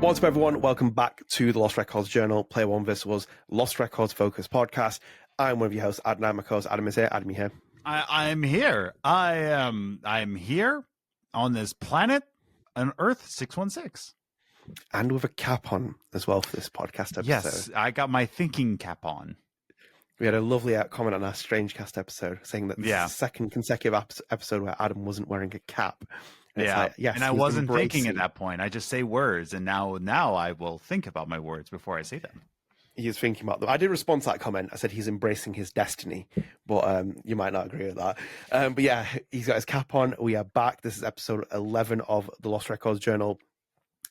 What's up, everyone? Welcome back to the Lost Records Journal, Player One Visible's Lost Records Focus podcast. I'm one of your hosts, Adnan. My co-host Adam is here. Adam, you here? I'm here. I'm here on this planet on Earth 616. And with a cap on as well for this podcast episode. Yes, I got my thinking cap on. We had a lovely comment on our Strange Cast episode saying that this is the second consecutive episode where Adam wasn't wearing a cap. And and I wasn't thinking at that point. I just say words, and now I will think about my words before I say them. He's thinking about them. I did respond to that comment. I said he's embracing his destiny, but you might not agree with that. But yeah, he's got his cap on. We are back. This is episode 11 of the Lost Records Journal.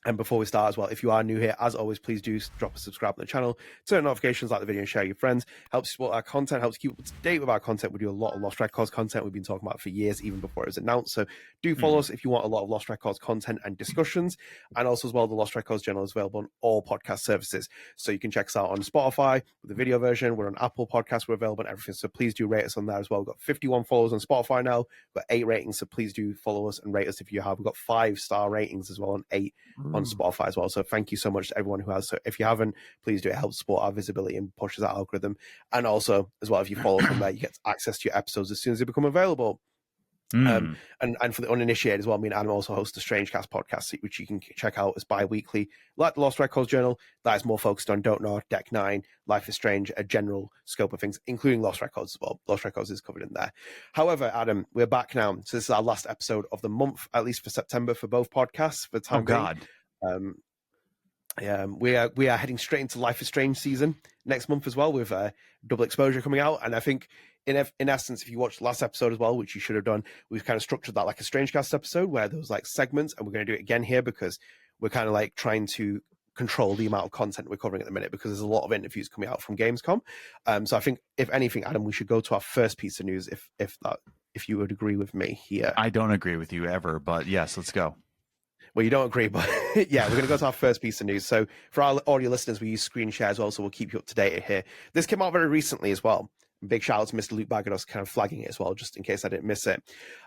And before we start as well, if you are new here, as always, please do drop a subscribe on the channel, turn notifications, like the video, and share with your friends. Helps support our content, helps keep up to date with our content. We do a lot of Lost Records content we've been talking about for years, even before it was announced. So do follow us if you want a lot of Lost Records content and discussions. And also as well, the Lost Records Journal is available on all podcast services. So you can check us out on Spotify with the video version. We're on Apple Podcasts. We're available on everything. So please do rate us on there as well. We've got 51 followers on Spotify now. We've got 8 ratings. So please do follow us and rate us if you have. We've got 5-star ratings as well on 8 on Spotify as well. So thank you so much to everyone who has. So if you haven't, please do. It helps support our visibility and pushes our algorithm. And also, as well, if you follow from there, you get access to your episodes as soon as they become available. And for the uninitiated as well, me and Adam also host the Strange Cast podcast, which you can check out as bi-weekly. Like the Lost Records Journal, that is more focused on Don't Nod, Deck 9, Life is Strange, a general scope of things, including Lost Records as well. Lost Records is covered in there. However, Adam, we're back now. So this is our last episode of the month, at least for September, for both podcasts. For the time being. We are heading straight into Life is Strange season next month as well, with double exposure coming out. And I think in essence, if you watched the last episode as well, which you should have done, we've kind of structured that like a Strange Cast episode where there was like segments, and we're going to do it again here because we're kind of like trying to control the amount of content we're covering at the minute, because there's a lot of interviews coming out from Gamescom. So I think, if anything, Adam, we should go to our first piece of news, if you would agree with me here. I don't agree with you ever, but yes, let's go. Well, you don't agree, but yeah, we're going to go to our first piece of news. So for our audio listeners, we use screen share as well, so we'll keep you up to date here. This came out very recently as well. Big shout out to Mr. Luc Baghadoust kind of flagging it as well, just in case I didn't miss it.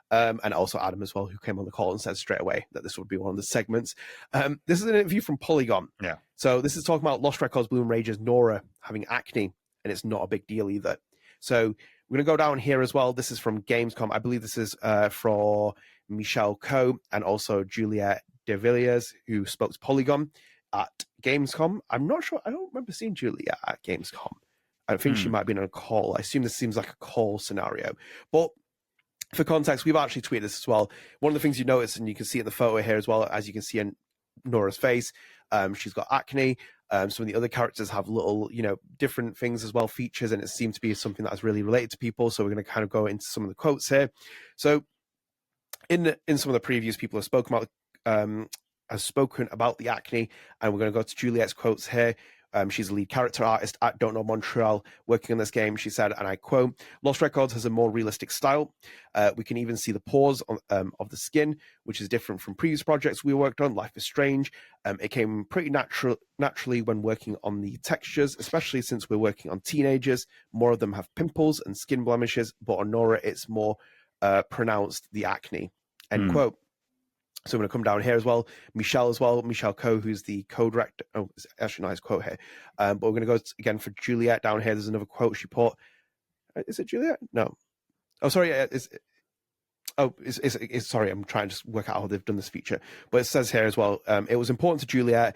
And also Adam as well, who came on the call and said straight away that this would be one of the segments. This is an interview from Polygon. Yeah. So this is talking about Lost Records Bloom Rage's Nora having acne, and it's not a big deal either. So we're going to go down here as well. This is from Gamescom. I believe this is for Michel Koch and also Juliette Devillers, who spoke to Polygon at Gamescom. I'm not sure. I don't remember seeing Juliette at Gamescom. I think she might have been on a call. I assume this seems like a call scenario. But for context, we've actually tweeted this as well. One of the things you notice, and you can see in the photo here as well, as you can see in Nora's face, she's got acne. Some of the other characters have little, different things as well, features, and it seems to be something that's really related to people. So we're going to kind of go into some of the quotes here. So in some of the previews, people have spoken about the acne, and we're going to go to Juliette's quotes here. She's a lead character artist at Don't Nod Montreal working on this game. She said, and I quote, "Lost Records has a more realistic style. We can even see the pores of the skin, which is different from previous projects we worked on. Life is Strange. It came pretty naturally when working on the textures, especially since we're working on teenagers. More of them have pimples and skin blemishes, but on Nora, it's more pronounced, the acne." End quote. So I'm going to come down here as well. Michel Koch, who's the co-director. Oh, it's actually a nice quote here. But we're going to go again for Juliette down here. There's another quote she put. Is it Juliette? No. Oh, sorry. Sorry. I'm trying to just work out how they've done this feature. But it says here as well, it was important to Juliette,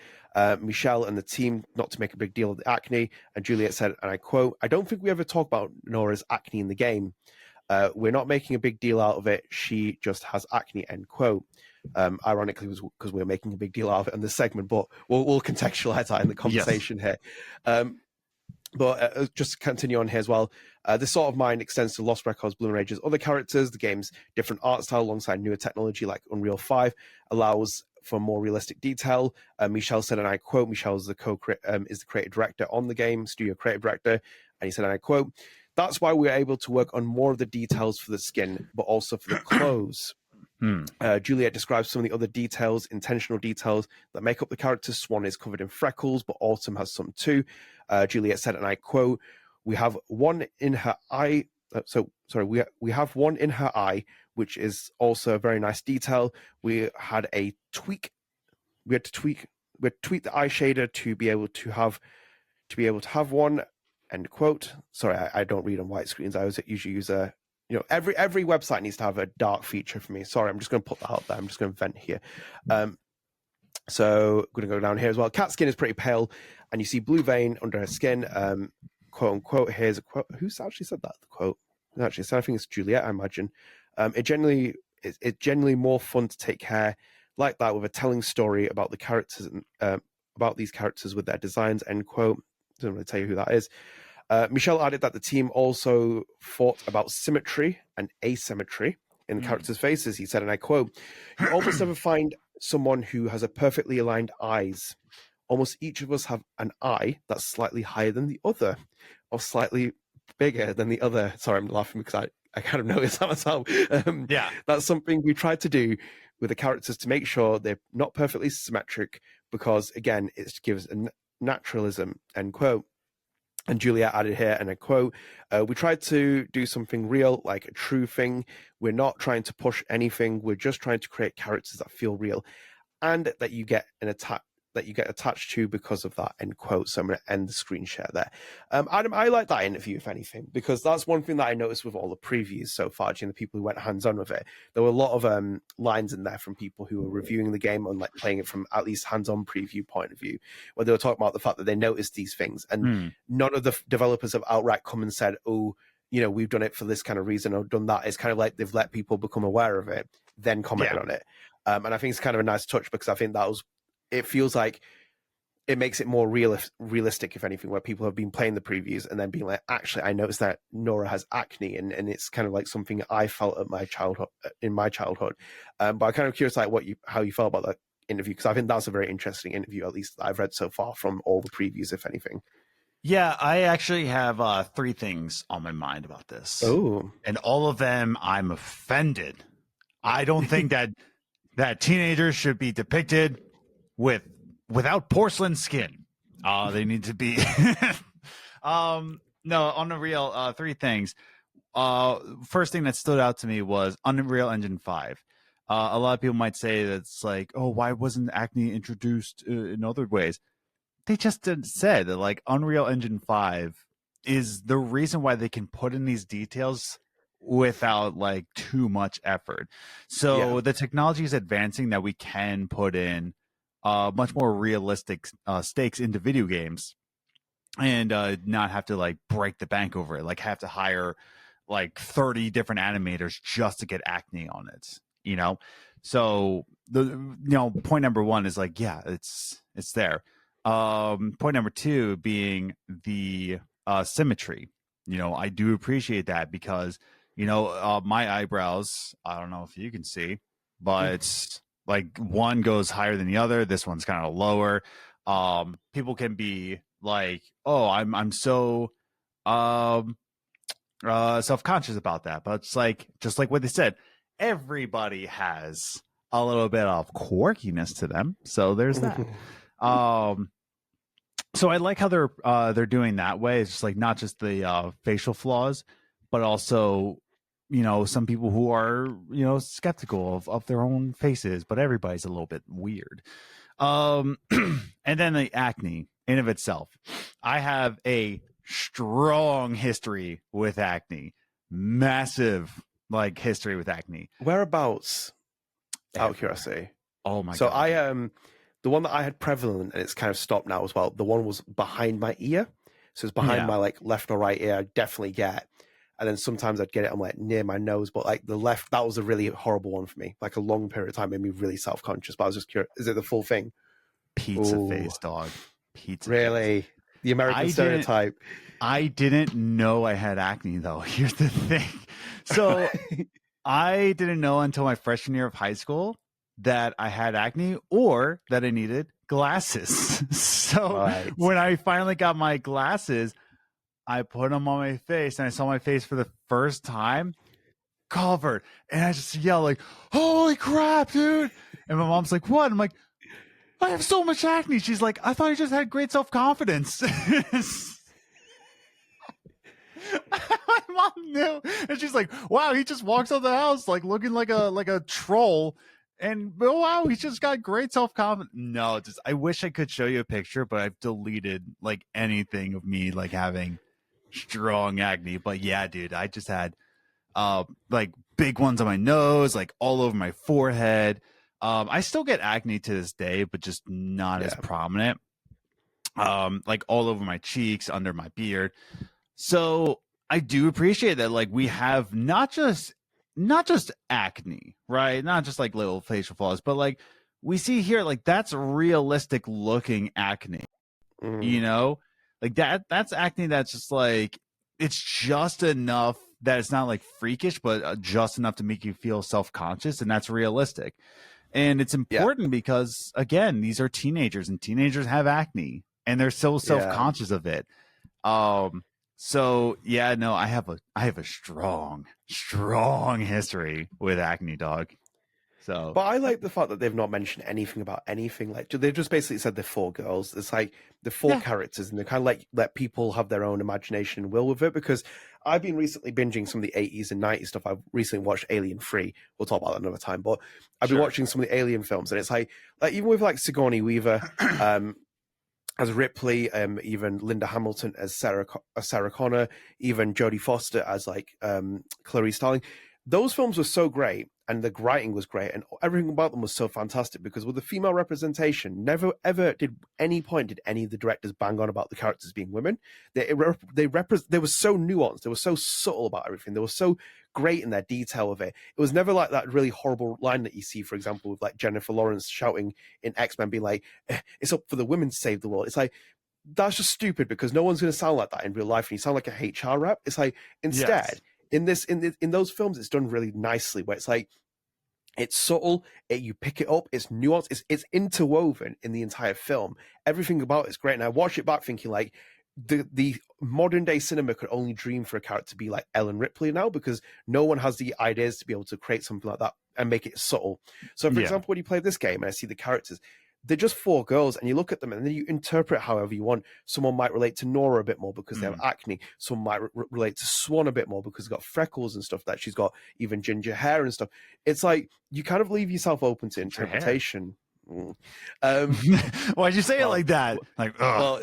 Michel, and the team not to make a big deal of the acne. And Juliette said, and I quote, "I don't think we ever talk about Nora's acne in the game. We're not making a big deal out of it. She just has acne," end quote. Ironically, was because we were making a big deal out of it in this segment, but we'll contextualize that in the conversation here. But just to continue on here as well, this sort of mind extends to Lost Records Bloom Rage's other characters. The game's different art style alongside newer technology like Unreal 5 allows for more realistic detail. Michel said, and I quote, Michel is the creative director on the game, studio creative director, and he said, and I quote, "That's why we're able to work on more of the details for the skin, but also for the clothes." Juliette describes some of the other details, intentional details that make up the character. Swan is covered in freckles, but Autumn has some too. Juliette said, and I quote, "We have one in her eye." We have one in her eye, which is also a very nice detail. We had to tweak we tweak the eye shader to be able to have one. End quote. Sorry, I don't read on white screens. I usually use a, every website needs to have a dark feature for me. Sorry, I'm just going to put that out there. I'm just going to vent here. So I'm going to go down here as well. Cat's skin is pretty pale, and you see blue vein under her skin. Quote unquote. Here's a quote. Who's actually said that? The quote. Actually said, I think it's Juliette, I imagine. It's generally more fun to take care like that with a telling story about the characters and about these characters with their designs. End quote. Don't want to tell you who that is. Michel added that the team also thought about symmetry and asymmetry in the characters' faces. He said, and I quote, "You almost never find someone who has a perfectly aligned eyes. Almost each of us have an eye that's slightly higher than the other, or slightly bigger than the other." Sorry, I'm laughing because I kind of noticed that myself. Yeah. That's something we tried to do with the characters to make sure they're not perfectly symmetric, because again, it gives a naturalism. End quote. And Juliette added here, and I quote, "We tried to do something real, like a true thing. We're not trying to push anything. We're just trying to create characters that feel real and that you get attached to because of that." End quote. So I'm going to end the screen share there. Adam, I like that interview, if anything, because that's one thing that I noticed with all the previews so far, the people who went hands-on with it. There were a lot of lines in there from people who were reviewing the game and like playing it from at least hands-on preview point of view, where they were talking about the fact that they noticed these things, and none of the developers have outright come and said, "Oh, we've done it for this kind of reason or done that." It's kind of like they've let people become aware of it, then commented on it. And I think it's kind of a nice touch, because I think it feels like it makes it more realistic, if anything, where people have been playing the previews and then being like, actually, I noticed that Nora has acne, and it's kind of like something I felt in my childhood. But I'm kind of curious, like how you felt about that interview, because I think that's a very interesting interview, at least that I've read so far from all the previews, if anything. Yeah, I actually have 3 things on my mind about this. Oh, and all of them, I'm offended. I don't think that teenagers should be depicted without porcelain skin. They need to be no, on the real, 3 things. First thing that stood out to me was Unreal Engine 5. A lot of people might say that's like, oh, why wasn't acne introduced in other ways? They just said that like Unreal Engine 5 is the reason why they can put in these details without like too much effort. So the technology is advancing that we can put in much more realistic stakes into video games, and not have to like break the bank over it, like have to hire like 30 different animators just to get acne on it, So point number 1 is like, yeah, it's there. Point number 2 being the symmetry. I do appreciate that, because my eyebrows, I don't know if you can see, but it's like one goes higher than the other. This one's kind of lower. People can be like, oh, I'm so self-conscious about that, but it's like, just like what they said, everybody has a little bit of quirkiness to them, so there's that. So I like how they're doing that way. It's just like not just the facial flaws, but also some people who are skeptical of their own faces, but everybody's a little bit weird. And then the acne in of itself, I have a strong history with acne, massive like history with acne. Whereabouts? Out of curiosity. Oh my god! So the one that I had prevalent, and it's kind of stopped now as well. The one was behind my ear, so it's behind my like left or right ear. I definitely get, and then sometimes I'd get it on like near my nose, but like the left, that was a really horrible one for me. Like a long period of time, made me really self-conscious. But I was just curious: is it the full thing? Pizza face, dog. Pizza. Really? Face. The American stereotype. I didn't know I had acne though. Here's the thing. So I didn't know until my freshman year of high school that I had acne or that I needed glasses. So when I finally got my glasses, I put them on my face and I saw my face for the first time covered. And I just yelled like, holy crap, dude. And my mom's like, what? I'm like, I have so much acne. She's like, I thought you just had great self-confidence. My mom knew, and she's like, wow, he just walks out the house like looking like a troll, And oh, wow, he's just got great self-confidence. No, just I wish I could show you a picture, but I've deleted like anything of me like having strong acne. But yeah, dude, I just had like big ones on my nose, like all over my forehead. I still get acne to this day, but just not as prominent. Like all over my cheeks, under my beard. So I do appreciate that. Like we have not just acne, right? Not just like little facial flaws, but like we see here, like that's realistic looking acne. You know, like that's acne that's just like it's just enough that it's not like freakish, but just enough to make you feel self-conscious, and that's realistic. And it's important because again, these are teenagers, and teenagers have acne, and they're so self-conscious of it. So yeah, no, I have a strong history with acne, dog. So, but I like the fact that they've not mentioned anything about anything. Like they've just basically said they're four girls. It's like the four characters, and they kind of like let people have their own imagination and will with it. Because I've been recently binging some of the 80s and 90s stuff. I've recently watched Alien 3. We'll talk about that another time. But I've been watching some of the Alien films, and it's like even with like Sigourney Weaver, as Ripley, even Linda Hamilton as Sarah Connor, even Jodie Foster as like Clarice Starling. Those films were so great, and the writing was great, and everything about them was so fantastic. Because with the female representation, never ever did any of the directors bang on about the characters being women. They were so nuanced, they were so subtle about everything. They were so great in their detail of it. It was never like that really horrible line that you see, for example, with like Jennifer Lawrence shouting in X-Men, being like, "It's up for the women to save the world." It's like, that's just stupid, because no one's going to sound like that in real life, and you sound like a HR rep. It's like, instead, in those films, it's done really nicely, where it's like, it's subtle, you pick it up, it's nuanced, it's interwoven in the entire film. Everything about it's great. And I watch it back thinking like, the modern day cinema could only dream for a character to be like Ellen Ripley now, because no one has the ideas to be able to create something like that and make it subtle. So for example, when you play this game and I see the characters, they're just four girls, and you look at them and then you interpret however you want. Someone might relate to Nora a bit more because they have acne. Someone might relate to Swan a bit more because they've got freckles and stuff, that she's got even ginger hair and stuff. It's like you kind of leave yourself open to interpretation. Why'd you say it like that? Like, well,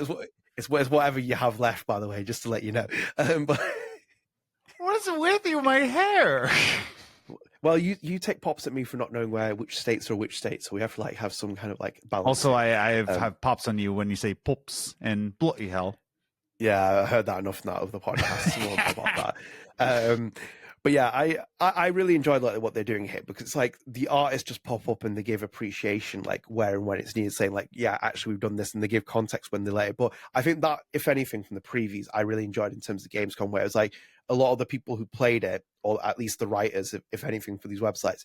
it's whatever you have left, by the way, just to let you know. But what is with you, my hair? Well, you take pops at me for not knowing which states are which states, so we have to like have some kind of like balance. Also, I have pops on you when you say pops and bloody hell. Yeah, I heard that enough now of the podcast. So we'll talk about that. But yeah, I really enjoyed like what they're doing here, because it's like the artists just pop up and they give appreciation like where and when it's needed, saying like, yeah, actually we've done this, and they give context when they let it. But I think that, if anything, from the previews, I really enjoyed in terms of Gamescom, where it was like a lot of the people who played it, or at least the writers, if anything, for these websites,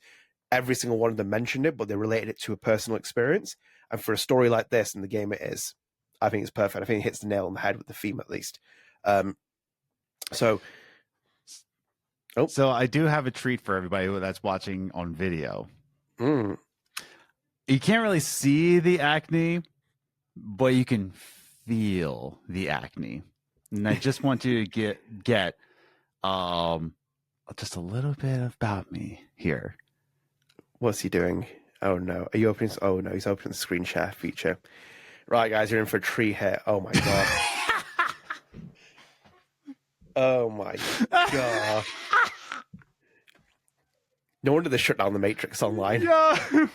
every single one of them mentioned it, but they related it to a personal experience. And for a story like this, and the game it is, I think it's perfect. I think it hits the nail on the head with the theme, at least. So I do have a treat for everybody that's watching on video. You can't really see the acne, but you can feel the acne. And I just want you to get just a little bit about me here. What's he doing? Oh no. Are you opening? Oh no, he's opening the screen share feature. Right, guys, you're in for a treat here. Oh my god. Oh my god. No wonder they shut down the Matrix Online. Yeah.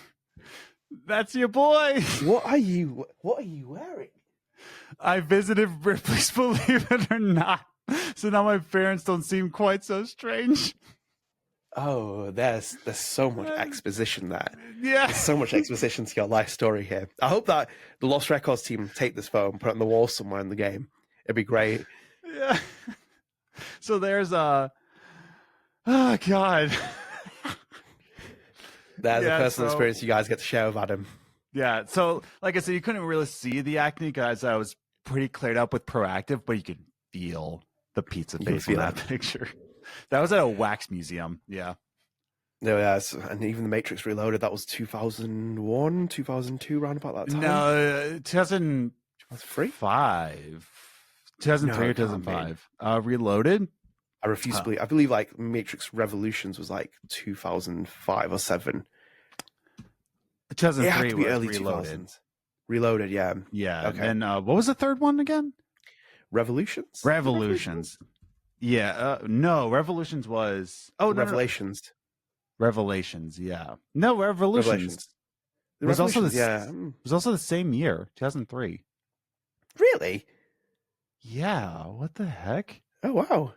That's your boy. What are you wearing? I visited Ripley's, believe it or not. So now my parents don't seem quite so strange. Oh, there's so much exposition there. Yeah. There's so much exposition to your life story here. I hope that the Lost Records team take this photo and put it on the wall somewhere in the game. It'd be great. Yeah. So there's oh god. There's a personal experience you guys get to share with Adam. Yeah. So like I said, you couldn't really see the acne, guys. I was pretty cleared up with Proactive, but you could feel the pizza face in that picture. That was at a wax museum. Yeah. No, yes, and even the Matrix Reloaded, that was 2001, 2002, around about that time. No, 2003? 2003 or 2005. Reloaded? I refuse to believe. I believe like Matrix Revolutions was like 2005 or 7. It had 2003 to be was early Reloaded. 2000s. Reloaded, yeah. Yeah. Okay. And what was the third one again? Revolutions? Revolutions. Yeah. No, Revolutions was. Oh, no. Revelations. Revelations. Yeah. No, Revolutions. The Was also Revelations, the yeah. was also the same year, 2003. Really? Yeah. What the heck? Oh, wow.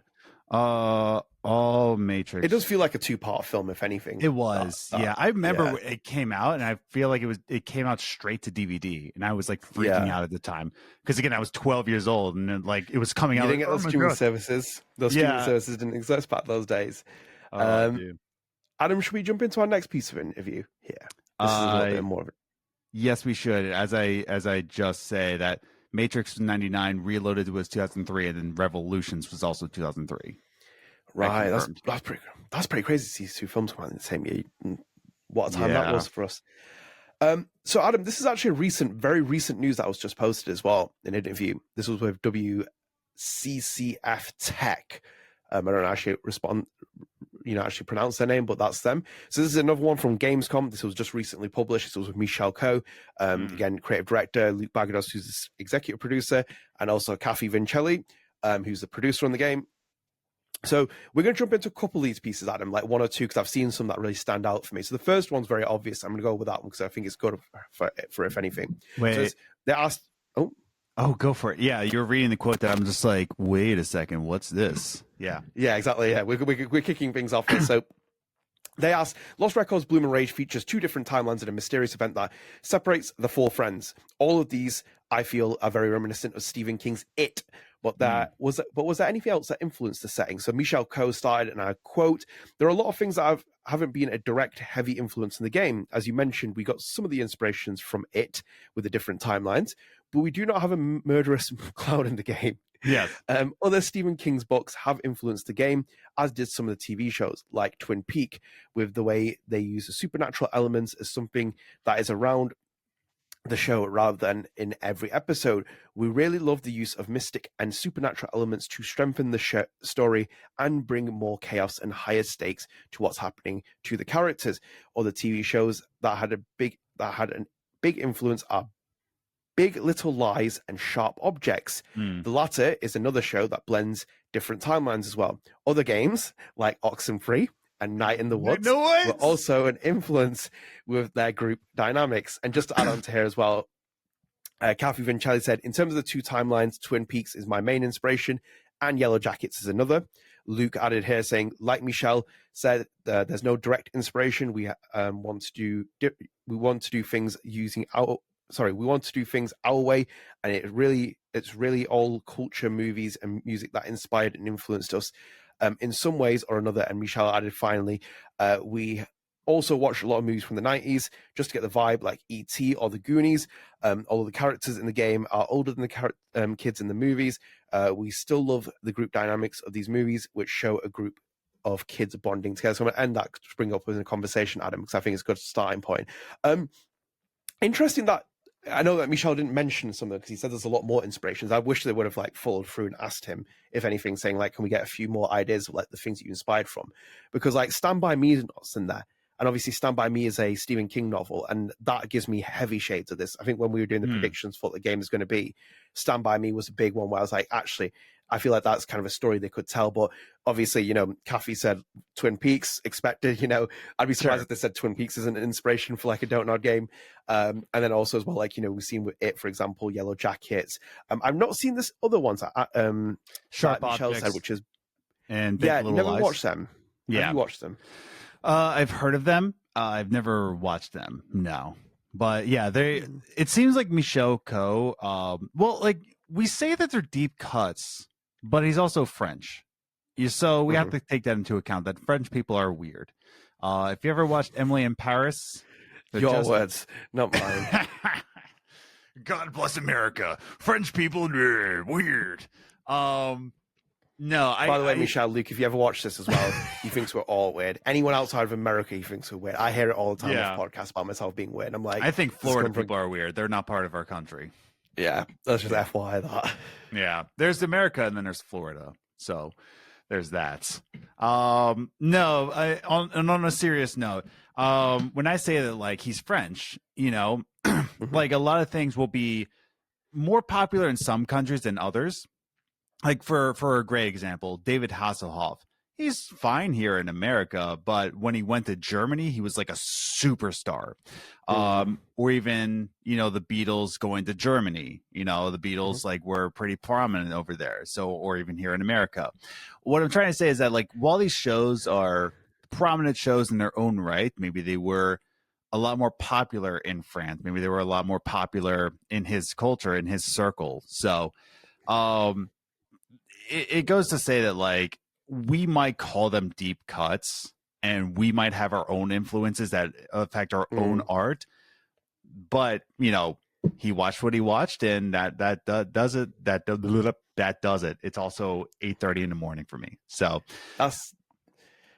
All Matrix. It does feel like a two-part film, if anything. It was, yeah. I remember yeah. it came out, and I feel like it came out straight to DVD, and I was like freaking out at the time because again I was 12 years old, and it was coming out. You didn't get like, those streaming services. Those streaming services didn't exist back those days. Dude. Adam, should we jump into our next piece of interview here? This is a little bit more of it. Yes, we should. As I just say that Matrix was 99, Reloaded was 2003, and then Revolutions was also 2003. Right, that's pretty crazy to see these two films come out in the same year. What a time that was for us. So Adam, this is actually very recent news that was just posted as well in an interview. This was with WCCF Tech. I don't actually actually pronounce their name, but that's them. So this is another one from Gamescom. This was just recently published. This was with Michel Koch, again, creative director, Luc Baghadoust, who's the executive producer, and also Cathy Vincelli, who's the producer on the game. So we're going to jump into a couple of these pieces, Adam, like one or two, because I've seen some that really stand out for me. So the first one's very obvious. I'm going to go with that one because I think it's good for if anything. Wait. So they asked... Oh, go for it. Yeah, you're reading the quote that I'm just like, wait a second, what's this? Yeah. Yeah, exactly. Yeah, we're kicking things off here. So they asked, Lost Records Bloom and Rage features two different timelines in a mysterious event that separates the four friends. All of these, I feel, are very reminiscent of Stephen King's It. But was there anything else that influenced the setting? So Michel Koch started, and I quote, "There are a lot of things that haven't been a direct, heavy influence in the game. As you mentioned, we got some of the inspirations from It with the different timelines, but we do not have a murderous clown in the game. Yes. Other Stephen King's books have influenced the game, as did some of the TV shows, like Twin Peaks, with the way they use the supernatural elements as something that is around the show rather than in every episode. We really love the use of mystic and supernatural elements to strengthen the story and bring more chaos and higher stakes to what's happening to the characters. Other TV shows that had a big influence are Big Little Lies and Sharp Objects. The latter is another show that blends different timelines as well. Other games like Oxenfree and Night in the Woods were also an influence with their group dynamics. And just to add on to here as well, Cathy Vincelli said, in terms of the two timelines, Twin Peaks is my main inspiration and Yellow Jackets is another. Luke added here saying, like Michel said, there's no direct inspiration. We want to do things our way, and it's really all culture, movies, and music that inspired and influenced us in some ways or another. And Michel added finally, we also watched a lot of movies from the 90s just to get the vibe, like E.T. or The Goonies. Although the characters in the game are older than the kids in the movies, we still love the group dynamics of these movies, which show a group of kids bonding together. So I'm going to end that to bring up with a conversation, Adam, because I think it's a good starting point. Interesting that I know that Michel didn't mention some of it because he said there's a lot more inspirations. I wish they would have followed through and asked him, if anything, saying can we get a few more ideas of the things that you inspired from? Because Stand By Me is not in there. And obviously Stand By Me is a Stephen King novel, and that gives me heavy shades of this. I think when we were doing the predictions for what the game is going to be, Stand By Me was a big one where I was like, actually, I feel like that's kind of a story they could tell. But obviously, Cathy said Twin Peaks, expected, I'd be surprised if they said Twin Peaks isn't an inspiration for a Don't Nod game. And then also as well, we've seen with It, for example, Yellow Jackets. I've not seen this other ones Sharp that Michel Objects said, which is, and Big Little never Lies. watched them. Yeah. Have you watched them? I've heard of them. I've never watched them. No. But yeah, it seems like Michel Koch, we say that they're deep cuts, but he's also French. So we have to take that into account, that French people are weird. If you ever watched Emily in Paris, your words, not mine. God bless America. French people, weird. No, By the way, Michel, Luke, if you ever watch this as well, he thinks we're all weird. Anyone outside of America, he thinks we're weird. I hear it all the time on podcasts about myself being weird. I'm like, I think Florida people are weird. They're not part of our country. Yeah, that's just FYI that. Yeah, there's America and then there's Florida. So there's that. No, on a serious note, when I say that like he's French, like a lot of things will be more popular in some countries than others. Like for a great example, David Hasselhoff. He's fine here in America, but when he went to Germany, he was like a superstar. Or even, the Beatles going to Germany, the Beatles like were pretty prominent over there. So, or even here in America. What I'm trying to say is that like while these shows are prominent shows in their own right, maybe they were a lot more popular in France. Maybe they were a lot more popular in his culture, in his circle. So, it goes to say that like we might call them deep cuts and we might have our own influences that affect our own art, but he watched what he watched, and that does it. That does it. It's also 8:30 in the morning for me. So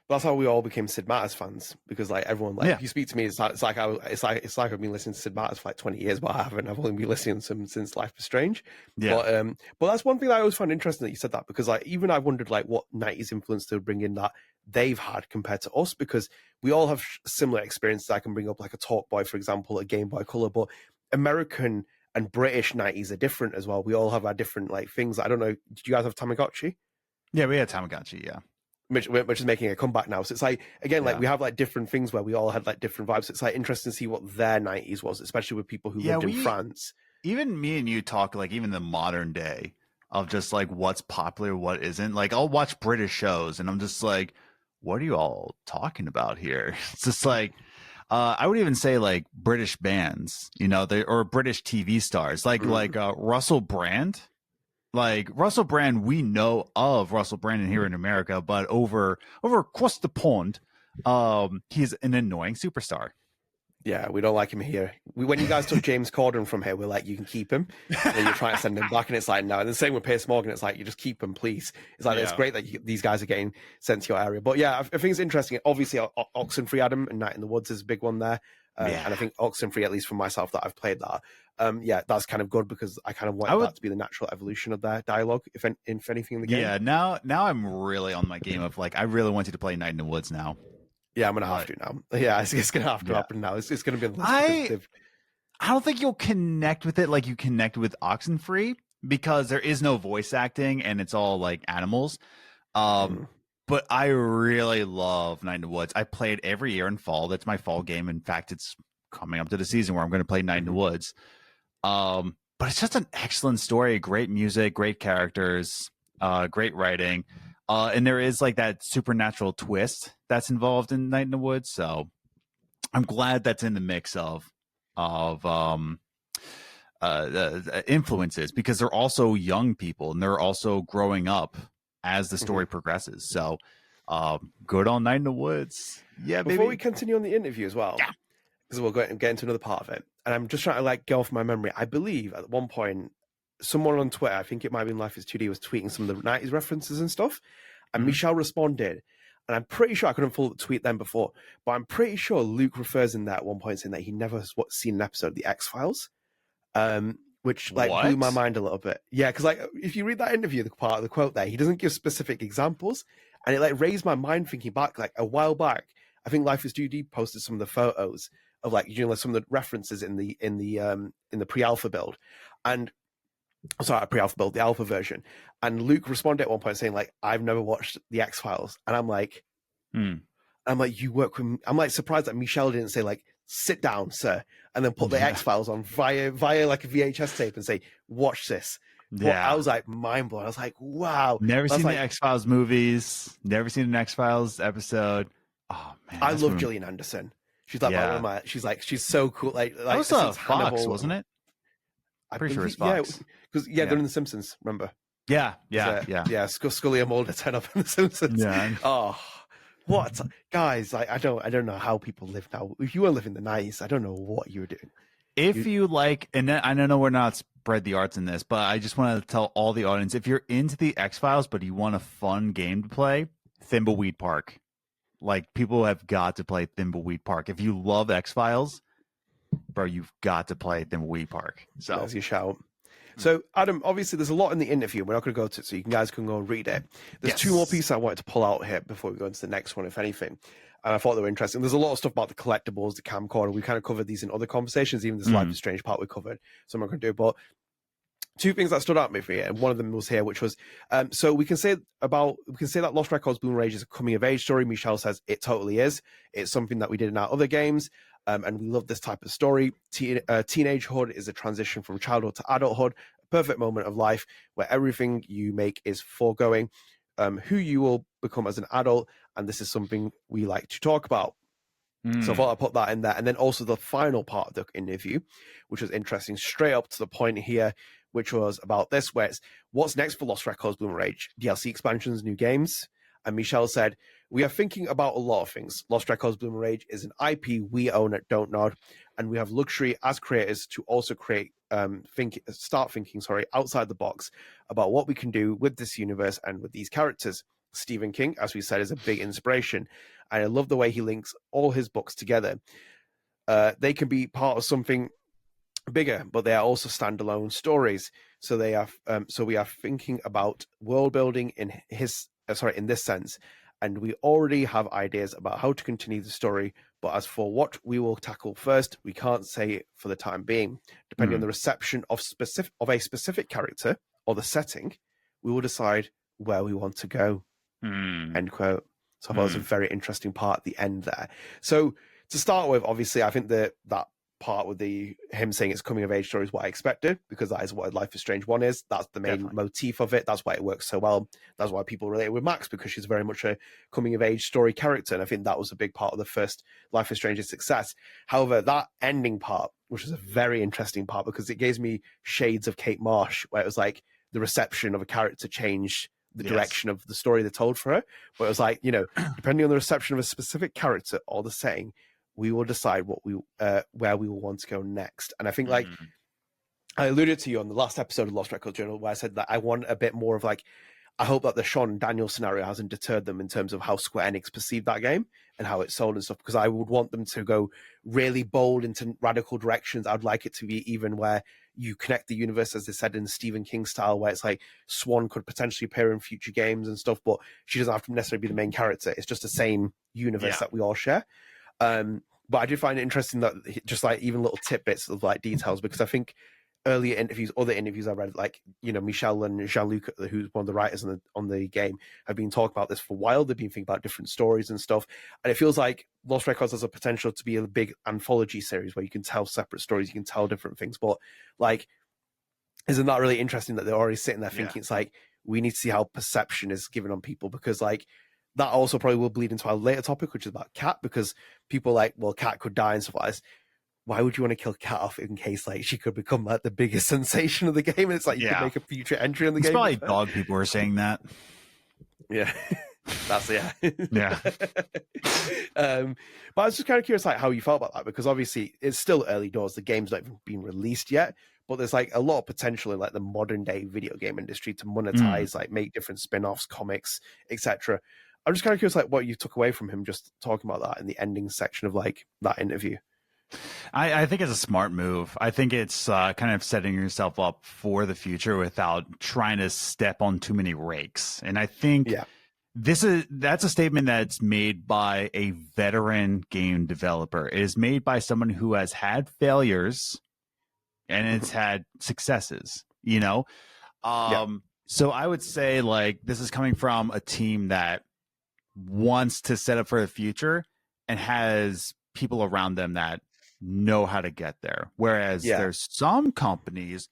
that's how we all became Sid Meier's fans, because like everyone, like if you speak to me, it's like I've been listening to Sid Meier's for like 20 years, but I haven't. I've only been listening to him since Life is Strange. But that's one thing that I always found interesting that you said that, because like even I wondered like what 90s influence they would bring in that they've had compared to us, because we all have similar experiences. I can bring up like a Talk Boy, for example, a Game Boy Color, but American and British 90s are different as well. We all have our different like things. I don't know. Did you guys have Tamagotchi? Yeah, we had Tamagotchi. Yeah. Which is making a comeback now. So it's like, again, like we have like different things where we all had like different vibes. It's like interesting to see what their 90s was, especially with people who lived in France. Even me and you talk like even the modern day of just like what's popular, what isn't. Like I'll watch British shows and I'm just like, what are you all talking about here? It's just like, I would even say like British bands, or British TV stars, like Russell Brand. Like Russell Brand, we know of Russell Brand here in America, but over across the pond, he's an annoying superstar. Yeah, we don't like him here. When you guys took James Corden from here, we're like, you can keep him. And then you're trying to send him back, and it's like, no. And the same with Piers Morgan. It's like, you just keep him, please. It's like, it's great that these guys are getting sent to your area. But yeah, I think it's interesting. Obviously, Oxenfree Adam and Night in the Woods is a big one there. And I think Oxenfree, at least for myself, that I've played that. That's kind of good, because I kind of want that to be the natural evolution of their dialogue, if anything in the game. Yeah, now I'm really on my game of like, I really want you to play Night in the Woods now. Yeah, I'm gonna have to now. Yeah, it's gonna have to happen now. It's gonna be on the list. I don't think you'll connect with it like you connect with Oxenfree, because there is no voice acting and it's all like animals. But I really love Night in the Woods. I play it every year in fall. That's my fall game. In fact, it's coming up to the season where I'm going to play Night in the Woods. But it's just an excellent story, great music, great characters, great writing. And there is like that supernatural twist that's involved in Night in the Woods. So I'm glad that's in the mix of influences, because they're also young people and they're also growing up as the story progresses. So good on Night in the Woods. Yeah, before we continue on the interview as well, because we'll get into another part of it, and I'm just trying to like go off my memory. I believe at one point someone on Twitter, I think it might have been Life is 2D, was tweeting some of the 90s references and stuff, and Michel responded, and I'm pretty sure I couldn't follow the tweet then before, but I'm pretty sure Luke refers in that at one point saying that he never seen an episode of the X-Files. Which like blew my mind a little bit. Yeah, because like if you read that interview, the part of the quote there, he doesn't give specific examples, and it like raised my mind thinking back. Like a while back, I think Life is 2D posted some of the photos of like some of the references in the pre-alpha build, and pre-alpha build, the alpha version. And Luke responded at one point saying like, "I've never watched the X-Files," and I'm like, you work with. I'm like surprised that Michel didn't say like, "Sit down, sir," and then put the X-Files on via like a VHS tape and say, "Watch this." But I was like mind blown. I was like, wow. Never seen the X-Files movies. Never seen an X-Files episode. Oh man, I love Gillian Anderson. She's like one of my. She's so cool. Like that was Fox, Hannibal, wasn't it? I'm pretty sure it's Fox. Yeah, because they're in The Simpsons. Remember? Yeah. Scully and Mulder turn up in The Simpsons. Yeah. Oh. What guys? Like, I don't know how people live now. If you were living the 90s, I don't know what you were doing. If you like, and I don't know we're not spread the arts in this, but I just want to tell all the audience, if you're into the X-Files but you want a fun game to play, Thimbleweed Park. Like people have got to play Thimbleweed Park. If you love X-Files, bro, you've got to play Thimbleweed Park. So that's your shout. So, Adam, obviously, there's a lot in the interview. We're not going to go to it, so you guys can go and read it. There's two more pieces I wanted to pull out here before we go into the next one, if anything. And I thought they were interesting. There's a lot of stuff about the collectibles, the camcorder. We kind of covered these in other conversations. Even this Life is Strange part we covered. So I'm not going to do. But two things that stood out to me for you, and one of them was here, which was so we can say that Lost Records Bloom Rage is a coming of age story. Michel says it totally is. It's something that we did in our other games. And we love this type of story. Teenagehood is a transition from childhood to adulthood, a perfect moment of life where everything you make is foregoing who you will become as an adult. And this is something we like to talk about. So I thought I'd put that in there. And then also the final part of the interview, which was interesting, straight up to the point here, which was about this, where it's what's next for Lost Records Bloom Rage? DLC expansions, new games? And Michel said, we are thinking about a lot of things. Lost Records Bloom Rage is an IP we own at Don't Nod, and we have luxury as creators to also start thinking outside the box about what we can do with this universe and with these characters. Stephen King, as we said, is a big inspiration, and I love the way he links all his books together. They can be part of something bigger, but they are also standalone stories. So they are. So we are thinking about world building in this sense, and we already have ideas about how to continue the story. But as for what we will tackle first, we can't say for the time being. Depending on the reception of a specific character or the setting, we will decide where we want to go. End quote. So I thought it was a very interesting part at the end there. So to start with, obviously, I think that part with him saying it's coming of age story is what I expected, because that is what Life is Strange 1 is. That's the main motif of it. That's why it works so well. That's why people relate with Max, because she's very much a coming of age story character. And I think that was a big part of the first Life is Strange's success. However, that ending part, which is a very interesting part, because it gives me shades of Kate Marsh, where it was like the reception of a character changed the direction of the story they told for her. But it was like, depending on the reception of a specific character or the setting, we will decide where we will want to go next. And I think, like, I alluded to you on the last episode of Lost Records Journal, where I said that I want a bit more of, like, I hope that the Sean Daniel scenario hasn't deterred them in terms of how Square Enix perceived that game and how it sold and stuff, because I would want them to go really bold into radical directions. I'd like it to be even where you connect the universe, as they said, in the Stephen King style, where it's like Swan could potentially appear in future games and stuff, but she doesn't have to necessarily be the main character. It's just the same universe that we all share. But I did find it interesting that just like even little tidbits of like details, because I think other interviews I read, like, Michel and Jean-Luc, who's one of the writers on the game, have been talking about this for a while. They've been thinking about different stories and stuff. And it feels like Lost Records has a potential to be a big anthology series where you can tell separate stories, you can tell different things. But like, isn't that really interesting that they're already sitting there thinking it's like, we need to see how perception is given on people, because like, that also probably will bleed into our later topic, which is about Kat, because people like, well, Kat could die and stuff like this. Why would you want to kill Kat off in case like she could become like the biggest sensation of the game? And it's like you could make a future entry in the game. Probably dog people are saying that. Yeah, that's yeah. But I was just kind of curious, like, how you felt about that, because obviously it's still early doors. The game's not even been released yet, but there's like a lot of potential in like the modern day video game industry to monetize, like make different spin-offs, comics, etc. I'm just kind of curious, like, what you took away from him just talking about that in the ending section of like that interview. I think it's a smart move. I think it's kind of setting yourself up for the future without trying to step on too many rakes. And I think that's a statement that's made by a veteran game developer. It is made by someone who has had failures and it's had successes, So I would say, like, this is coming from a team that wants to set up for the future and has people around them that know how to get there. Whereas there's some companies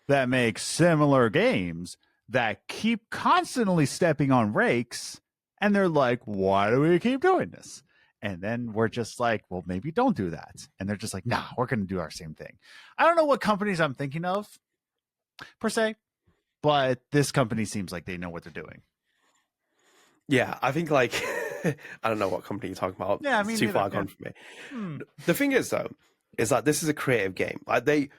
that make similar games that keep constantly stepping on rakes, and they're like, why do we keep doing this? And then we're just like, well, maybe don't do that. And they're just like, nah, we're going to do our same thing. I don't know what companies I'm thinking of per se, but this company seems like they know what they're doing. Yeah, I think like I don't know what company you're talking about. Yeah, I mean, it's too far gone for me. The thing is, though, is that this is a creative game. Like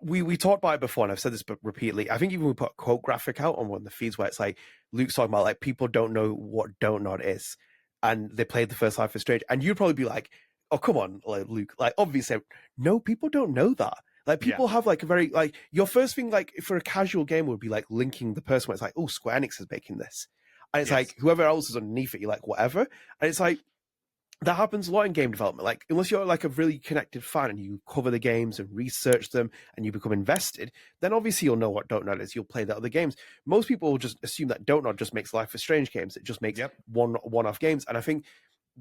we talked about it before, and I've said this repeatedly. I think even we put a quote graphic out on one of the feeds where it's like Luke's talking about like people don't know what Don't Nod is, and they played the first Life is Strange, and you'd probably be like, "Oh, come on, like, Luke! Like, obviously, no, people don't know that. Like people have like a very like your first thing like for a casual game would be like linking the person where it's like, oh, Square Enix is making this, and it's like whoever else is underneath it, you're like whatever, and it's like that happens a lot in game development. Like unless you're like a really connected fan and you cover the games and research them and you become invested, then obviously you'll know what Don't Nod is. You'll play the other games. Most people will just assume that Don't Nod just makes Life is Strange games. It just makes one-off games, and I think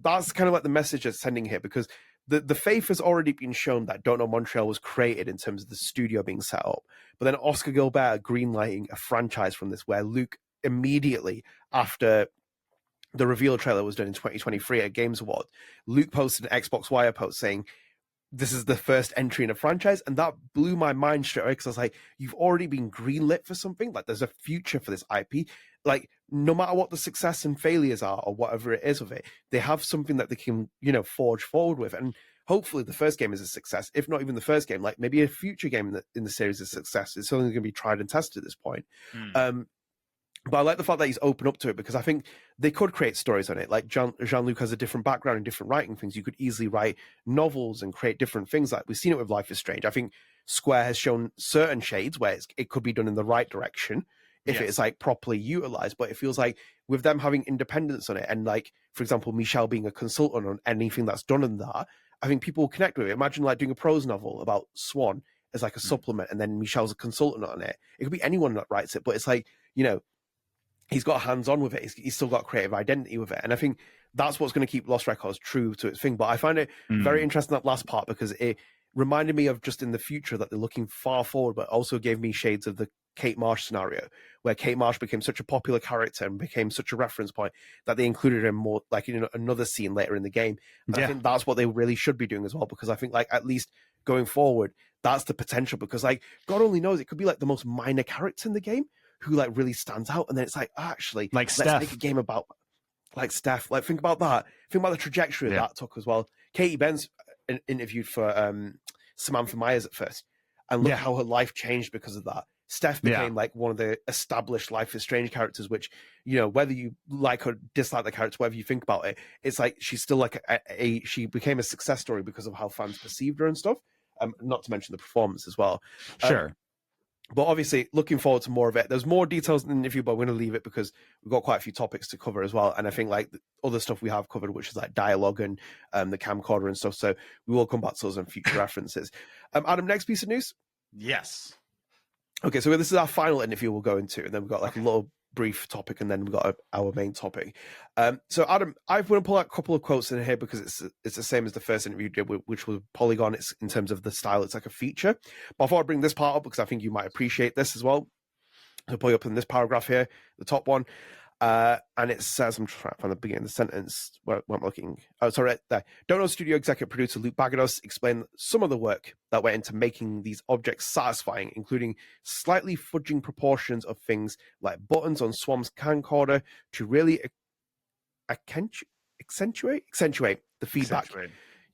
that's kind of like the message it's sending here, because the faith has already been shown that Don't Nod Montreal was created in terms of the studio being set up. But then Oscar Gilbert greenlighting a franchise from this, where Luke immediately after the reveal trailer was done in 2023 at Games Award, Luke posted an Xbox Wire post saying, this is the first entry in a franchise, and that blew my mind straight away, because I was like, you've already been greenlit for something, like there's a future for this IP, like no matter what the success and failures are or whatever it is of it, they have something that they can, you know, forge forward with. And hopefully the first game is a success, if not even the first game, like maybe a future game in the series is a success. It's only going to be tried and tested at this point. But I like the fact that he's open up to it, because I think they could create stories on it. Like Jean-Luc has a different background and different writing things. You could easily write novels and create different things. Like we've seen it with Life is Strange. I think Square has shown certain shades where it could be done in the right direction if it's like properly utilized. But it feels like with them having independence on it, and like, for example, Michel being a consultant on anything that's done in that, I think people will connect with it. Imagine like doing a prose novel about Swan as like a supplement, and then Michel's a consultant on it. It could be anyone that writes it, but it's like, you know, he's got hands-on with it. He's still got creative identity with it. And I think that's what's going to keep Lost Records true to its thing. But I find it very interesting, that last part, because it reminded me of just in the future that they're looking far forward, but also gave me shades of the Kate Marsh scenario, where Kate Marsh became such a popular character and became such a reference point that they included her more like in another scene later in the game. And I think that's what they really should be doing as well, because I think like at least going forward, that's the potential, because like God only knows, it could be like the most minor character in the game who like really stands out, and then it's like, actually, like let's Steph. make a game about like Steph. Like think about that. Think about the trajectory that took as well. Katie Benz interviewed for Samantha Myers at first, and look how her life changed because of that. Steph became like one of the established Life is Strange characters, which, you know, whether you like or dislike the character, whatever you think about it, it's like she's still like she became a success story because of how fans perceived her and stuff. Not to mention the performance as well. Sure. But obviously, looking forward to more of it. There's more details in the interview, but we're going to leave it because we've got quite a few topics to cover as well. And I think like the other stuff we have covered, which is like dialogue and the camcorder and stuff. So we will come back to those on future references. Adam, next piece of news? Yes. Okay, so this is our final interview we'll go into, and then we've got like a little brief topic, and then we've got our main topic. So Adam, I want to pull out a couple of quotes in here because it's the same as the first interview we did, which was Polygon. It's in terms of the style, it's like a feature. But before I bring this part up, because I think you might appreciate this as well, I'll pull you up in this paragraph here, the top one. And it says, I'm trying to find the beginning of the sentence where I'm looking. Oh, sorry, right there. Don't Nod Studio executive producer Luc Baghadoust explained some of the work that went into making these objects satisfying, including slightly fudging proportions of things like buttons on Swan's camcorder to really accentuate the feedback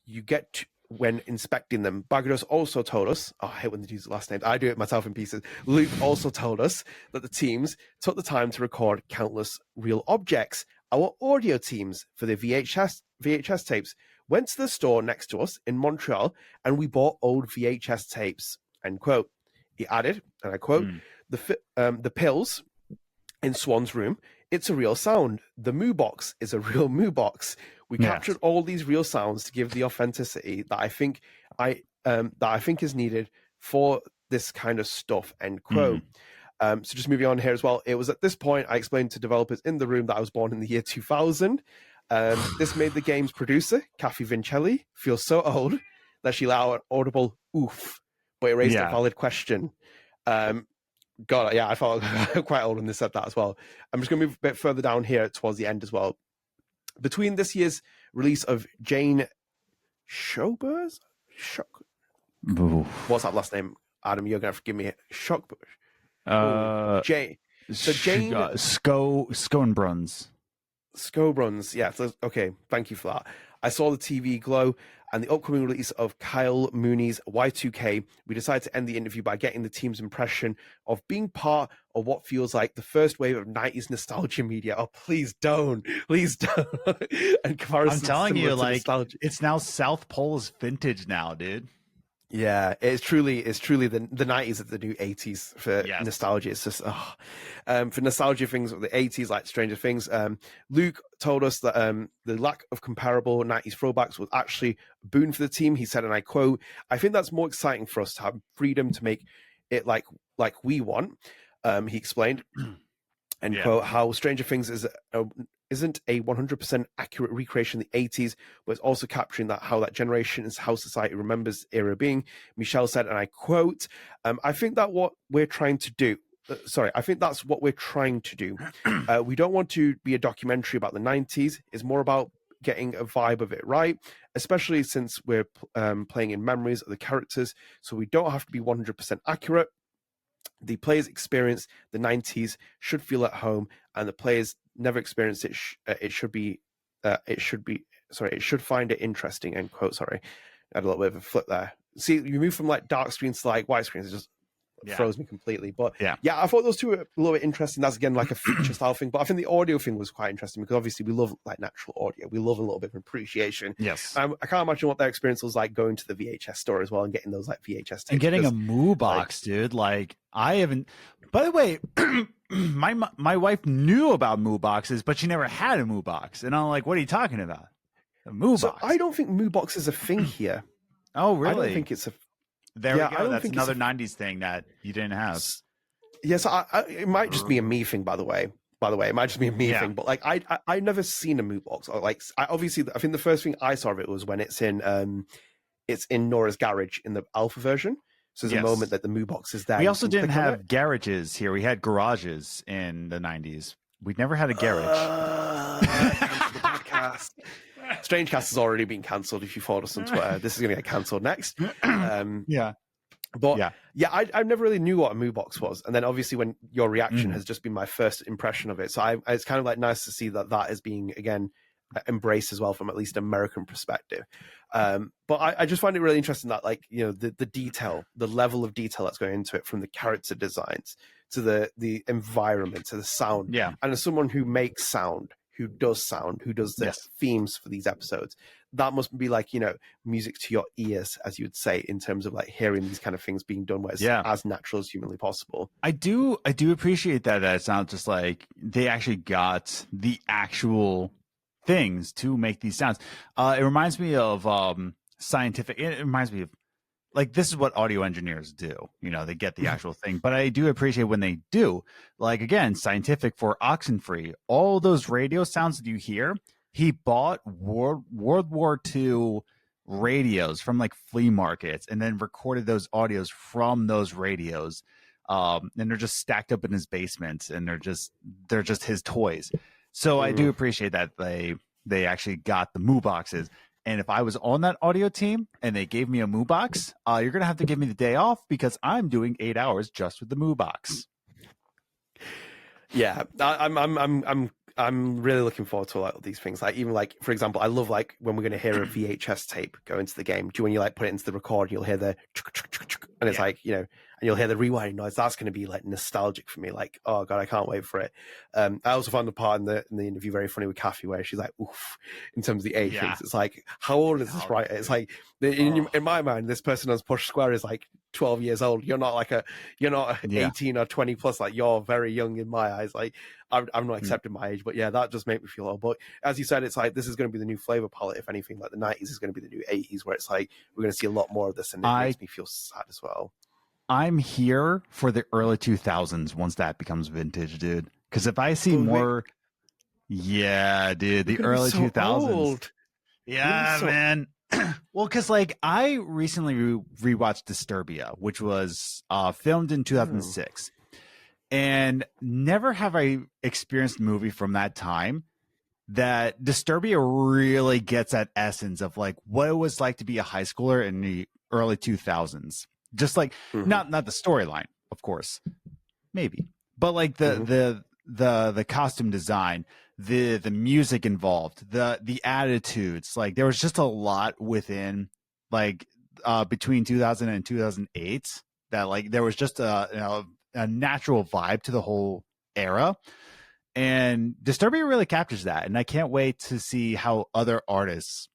you get when inspecting them. Baghadoust also told us, I hate when they use the last name, I do it myself in pieces. Luke also told us that the teams took the time to record countless real objects. Our audio teams for the VHS tapes went to the store next to us in Montreal and we bought old VHS tapes, end quote. He added, and I quote, the pills in Swan's room, it's a real sound. The moo box is a real moo box. We captured all these real sounds to give the authenticity that I think is needed for this kind of stuff, end quote. So just moving on here as well, it was at this point I explained to developers in the room that I was born in the year 2000. This made the game's producer, Cathy Vincelli, feel so old that she let out an audible oof, but it raised a valid question. God, yeah, I felt quite old when they said that as well. I'm just going to move a bit further down here towards the end as well. Between this year's release of Jane Showbers? What's that last name? Adam, you're going to have to give me Jane. So Jane... Skonebruns. Scobruns, yeah. So, okay, thank you for that. I saw the TV glow and the upcoming release of Kyle Mooney's Y2K. We decided to end the interview by getting the team's impression of being part of what feels like the first wave of 90s nostalgia media. Oh, please don't. Please don't. And I'm telling you, like, nostalgia. It's now South Pole's vintage now, dude. Yeah, it's truly the 90s are the new 80s for Yes. nostalgia. It's just for nostalgia things of the 80s, like Stranger Things. Luke told us that the lack of comparable 90s throwbacks was actually a boon for the team. He said, and I quote, "I think that's more exciting for us to have freedom to make it like we want." He explained, end quote, how Stranger Things isn't a 100% accurate recreation of the 80s, but it's also capturing that how that generation is how society remembers the era being. Michel said, and I quote, I think that what we're trying to do. I think that's what we're trying to do. We don't want to be a documentary about the 90s. It's more about getting a vibe of it right, especially since we're playing in memories of the characters. So we don't have to be 100% accurate. The players experience the 90s should feel at home, and the players never experienced it. It should find it interesting. End quote. Sorry, I had a little bit of a flip there. See, you move from like dark screens to like white screens. It just throws me completely. But yeah, I thought those two were a little bit interesting. That's again like a feature style thing. But I think the audio thing was quite interesting because obviously we love like natural audio. We love a little bit of appreciation. Yes. I can't imagine what their experience was like going to the VHS store as well and getting those like VHS tapes. And getting a Moo box, dude. Like I haven't. By the way, my wife knew about Moo boxes, but she never had a Moo box. And I'm like, what are you talking about? A Moo box? I don't think Moo box is a thing here. Oh, really? I don't think it's a. There we go. That's another 90s thing that you didn't have. Yes, it might just be a me thing, by the way. It might just be a me thing. But like, I never seen a Moo box. Like, I think the first thing I saw of it was when it's in Nora's garage in the alpha version. So there's a moment that the Moo box is there. We also didn't have garages here. We had garages in the 90s. We never had a garage. The podcast. Strangecast has already been cancelled. If you followed us on Twitter, this is going to get cancelled next. But I never really knew what a Moo box was, and then obviously when your reaction has just been my first impression of it, so it's kind of like nice to see that is being again embraced as well from at least an American perspective. But I just find it really interesting that like the detail, the level of detail that's going into it, from the character designs to the environment to the sound. And as someone who makes sound, who does the themes for these episodes, that must be like music to your ears, as you would say, in terms of like hearing these kind of things being done where it's as natural as humanly possible. I do appreciate that it's not just like they actually got the actual things to make these sounds. It reminds me of scientific. It reminds me of like, this is what audio engineers do. They get the actual thing. But I do appreciate when they do. Like, again, Scientific for Oxenfree, all those radio sounds that you hear, he bought World War II radios from like flea markets and then recorded those audios from those radios. And they're just stacked up in his basement, and they're just his toys. So I do appreciate that they actually got the Moo boxes. And if I was on that audio team and they gave me a Moo box, you're gonna have to give me the day off because I'm doing 8 hours just with the Moo box. Yeah, I'm really looking forward to like these things. Like even like for example, I love like when we're gonna hear a VHS tape go into the game. When you like put it into the record, you'll hear the and it's like and you'll hear the rewinding noise. That's gonna be like nostalgic for me. Like, oh god, I can't wait for it. I also found the part in the interview very funny with Cathy where she's like, oof, in terms of the age things. It's like, how old is this writer? It's like in my mind, this person on Push Square is like 12 years old. You're not 18 or 20 plus. Like, you're very young in my eyes. Like, I'm not accepting my age, but yeah, that just made me feel old. But as you said, it's like this is going to be the new flavor palette. If anything, like the 90s is going to be the new 80s, where it's like we're going to see a lot more of this, and it makes me feel sad as well. I'm here for the early 2000s once that becomes vintage, dude. Because if I see more, dude, the early 2000s. Old. Yeah, man. Well, because like I recently rewatched Disturbia, which was filmed in 2006. And never have I experienced a movie from that time that Disturbia really gets that essence of like what it was like to be a high schooler in the early 2000s. Just like not the storyline, of course, maybe, but like the costume design, the music involved, the attitudes. Like there was just a lot within like between 2000 and 2008 that like there was just a natural vibe to the whole era, and Disturbia really captures that. And I can't wait to see how other artists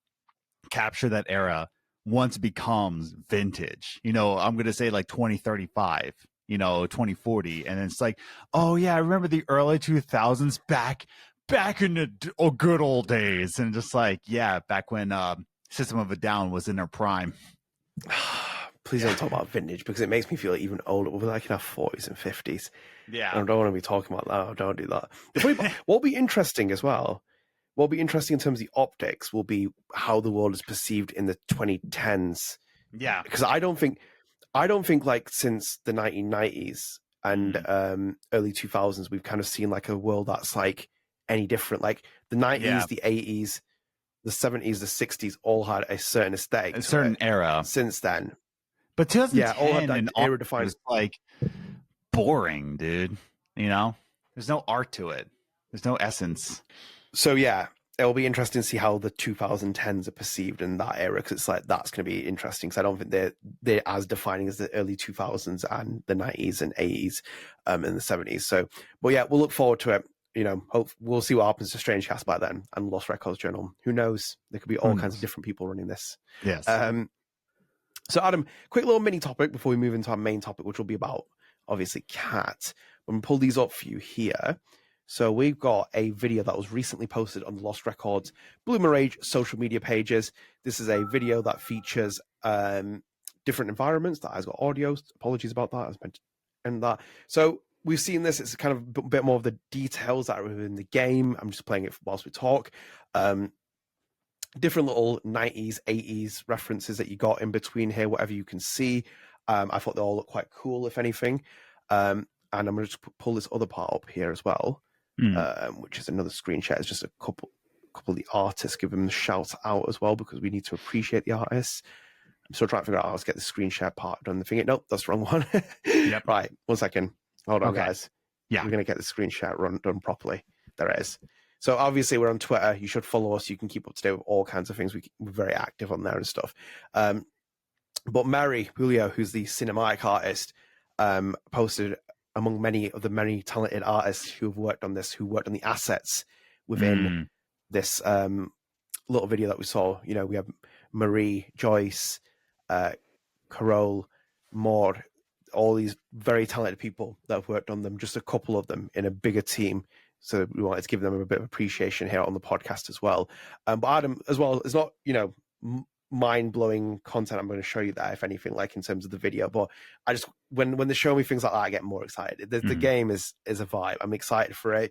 capture that era once it becomes vintage. You know, I'm going to say like 2035, you know, 2040. And it's like, oh, yeah, I remember the early 2000s back in the good old days. And just like, yeah, back when System of a Down was in their prime. Please don't talk about vintage because it makes me feel even older. We're like in our 40s and 50s. Yeah. And I don't want to be talking about that. Don't do that. What'll be interesting as well, what'll be interesting in terms of the optics will be how the world is perceived in the 2010s. Yeah. Because I don't think like since the 1990s and early 2000s, we've kind of seen like a world that's like any different. Like the 90s, the 80s, the 70s, the 60s all had a certain aesthetic. A certain era. Since then. But 2010 all had that and era defined. Was like boring, dude. You know? There's no art to it. There's no essence. So yeah, it'll be interesting to see how the 2010s are perceived in that era, because it's like that's going to be interesting. Because I don't think they're as defining as the early 2000s and the 90s and 80s and the 70s. So, but yeah, we'll look forward to it. You know, we'll see what happens to Strange Cast by then and Lost Records Journal. Who knows? There could be all kinds of different people running this. Yes. So Adam, quick little mini topic before we move into our main topic, which will be about obviously Cat. I'm going to pull these up for you here. So we've got a video that was recently posted on the Lost Records Bloomer Age social media pages. This is a video that features different environments that has got audio. Apologies about that. I was meant to end that. So we've seen this. It's kind of a bit more of the details that are within the game. I'm just playing it whilst we talk. Different little 90s, 80s references that you got in between here, whatever you can see. I thought they all look quite cool, if anything. And I'm going to just pull this other part up here as well, which is another screenshot. It's just a couple of the artists, give them a shout out as well, because we need to appreciate the artists. I'm still trying to figure out how to get the screen share part done. The thing, nope, that's the wrong one. Yep. Right, 1 second. Hold on, guys. Yeah, we're going to get the screen share done properly. There it is. So obviously we're on Twitter. You should follow us. You can keep up to date with all kinds of things. We're very active on there and stuff. But Mary Julio, who's the cinematic artist, posted among many of the many talented artists who have worked on this, who worked on the assets within this little video that we saw. You know, we have Marie, Joyce, Carole, Maud, all these very talented people that have worked on them, just a couple of them in a bigger team. So we wanted to give them a bit of appreciation here on the podcast as well. But Adam, as well, it's not, you know, mind-blowing content I'm going to show you there, if anything, like in terms of the video. But I just, when they show me things like that, I get more excited. The game is a vibe. I'm excited for it.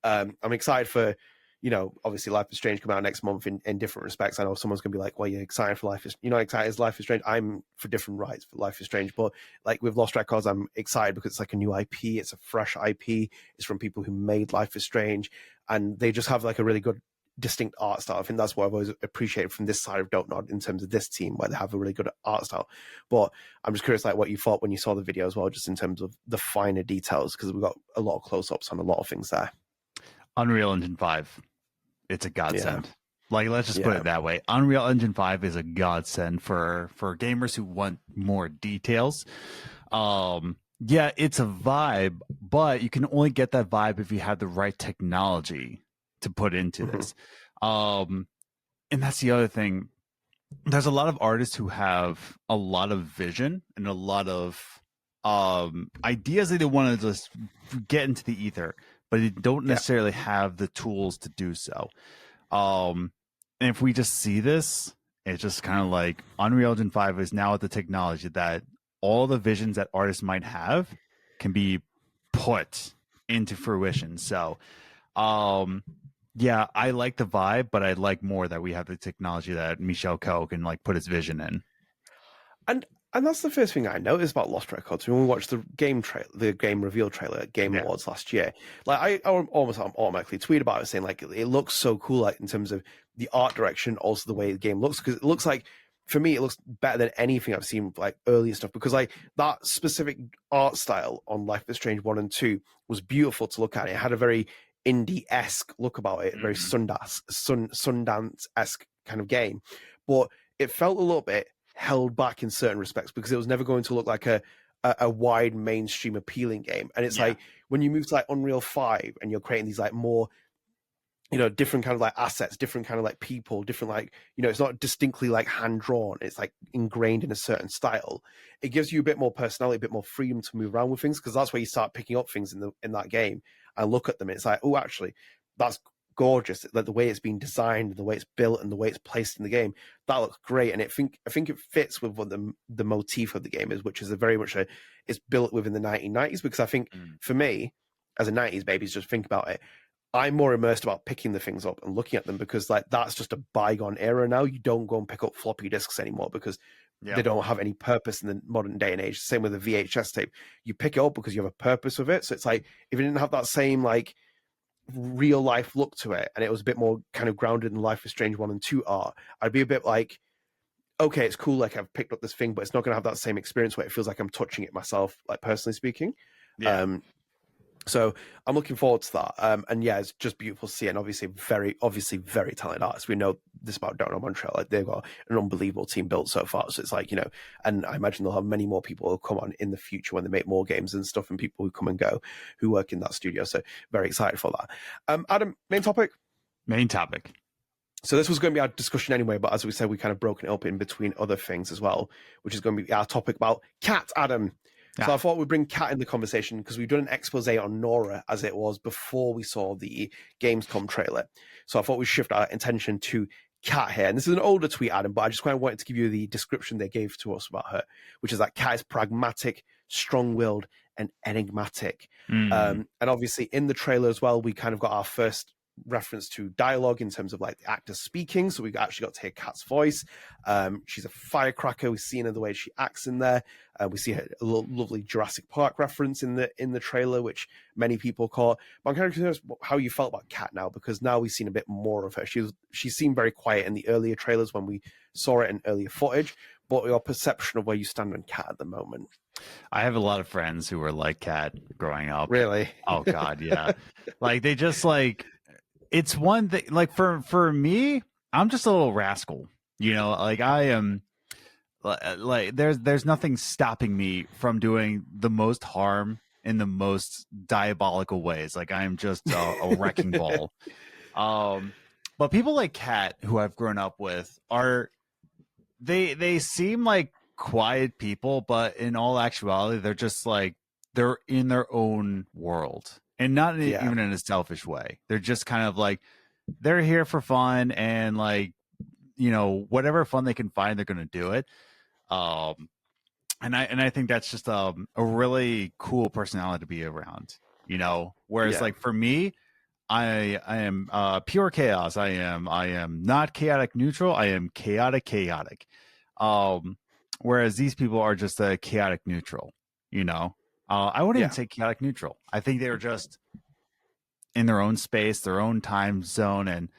I'm excited for, you know, obviously Life is Strange coming out next month in different respects. I know someone's going to be like, well, you're excited for you're not excited as Life is Strange. I'm for different rights for Life is Strange. But like with Lost Records, I'm excited because it's like a new IP. It's a fresh IP. It's from people who made Life is Strange. And they just have like a really good, distinct art style. I think that's what I've always appreciated from this side of Don't Nod in terms of this team, where they have a really good art style. But I'm just curious, like what you thought when you saw the video as well, just in terms of the finer details, because we've got a lot of close-ups on a lot of things there. Unreal Engine 5. It's a godsend. Like, let's just put it that way. Unreal Engine 5 is a godsend for gamers who want more details. Yeah, it's a vibe, but you can only get that vibe if you have the right technology to put into this. And that's the other thing. There's a lot of artists who have a lot of vision and a lot of ideas that they want to just get into the ether, but they don't necessarily have the tools to do so. And if we just see this, it's just kind of like Unreal Engine 5 is now at the technology that all the visions that artists might have can be put into fruition. So, yeah, I like the vibe, but I like more that we have the technology that Michel Koch can like put his vision in. And that's the first thing I noticed about Lost Records when we watched the game reveal trailer at Game Awards last year. Like I almost automatically tweet about it, saying like it looks so cool, like in terms of the art direction, also the way the game looks, because it looks like, for me, it looks better than anything I've seen like earlier stuff, because like that specific art style on Life is Strange 1 and 2 was beautiful to look at. It had a very indie-esque look about it, very Sundance-esque kind of game, but it felt a little bit held back in certain respects because it was never going to look like a wide mainstream appealing game. And it's like when you move to like Unreal 5 and you're creating these like more you know, different kind of like assets, different kind of like people, different like, you know, it's not distinctly like hand drawn. It's like ingrained in a certain style. It gives you a bit more personality, a bit more freedom to move around with things, because that's where you start picking up things in that game and look at them. It's like, oh, actually, that's gorgeous. Like the way it's been designed, the way it's built, and the way it's placed in the game, that looks great. And I think it fits with what the motif of the game is, which is a very much it's built within the 1990s. Because I think for me, as a 90s baby, just think about it, I'm more immersed about picking the things up and looking at them, because like that's just a bygone era now. You don't go and pick up floppy disks anymore because they don't have any purpose in the modern day and age. Same with the VHS tape. You pick it up because you have a purpose with it. So it's like, if it didn't have that same like real life look to it, and it was a bit more kind of grounded in Life is Strange 1 and 2 are, I'd be a bit like, okay, it's cool, like I've picked up this thing, but it's not going to have that same experience where it feels like I'm touching it myself, like personally speaking. So I'm looking forward to that. And yeah, it's just beautiful to see it. And obviously very talented artists. We know this about Don't Nod Montreal. Like they've got an unbelievable team built so far. So it's like, you know, and I imagine they'll have many more people who come on in the future when they make more games and stuff, and people who come and go who work in that studio. So very excited for that. Adam, main topic? Main topic. So this was going to be our discussion anyway, but as we said, we kind of broken it up in between other things as well, which is going to be our topic about Cat, Adam. So I thought we'd bring Cat in the conversation because we've done an expose on Nora as it was before we saw the Gamescom trailer. So I thought we'd shift our attention to Cat here. And this is an older tweet, Adam, but I just kind of wanted to give you the description they gave to us about her, which is that Cat is pragmatic, strong-willed, and enigmatic. And obviously in the trailer as well, we kind of got our first reference to dialogue in terms of like the actors speaking, so we actually got to hear Kat's voice. She's a firecracker. We've seen her the way she acts in there. We see her a lovely Jurassic Park reference in the trailer, which many people caught. But I'm kind of curious how you felt about Kat now, because now we've seen a bit more of her. She seemed very quiet in the earlier trailers when we saw it in earlier footage. But your perception of where you stand on Kat at the moment? I have a lot of friends who were like Kat growing up. Really? Oh God, yeah. Like they just like, it's one thing, like for me, I'm just a little rascal, you know, like I am like, there's nothing stopping me from doing the most harm in the most diabolical ways. Like I am just a wrecking ball. But people like Kat, who I've grown up with, they seem like quiet people, but in all actuality, they're just like, they're in their own world. And not even in a selfish way. They're just kind of like, they're here for fun, and like, you know, whatever fun they can find, they're going to do it. And I think that's just a really cool personality to be around, you know. Whereas like for me, I am pure chaos. I am not chaotic neutral. I am chaotic. Whereas these people are just a chaotic neutral, you know. I wouldn't even say chaotic neutral. I think they're just in their own space, their own time zone, and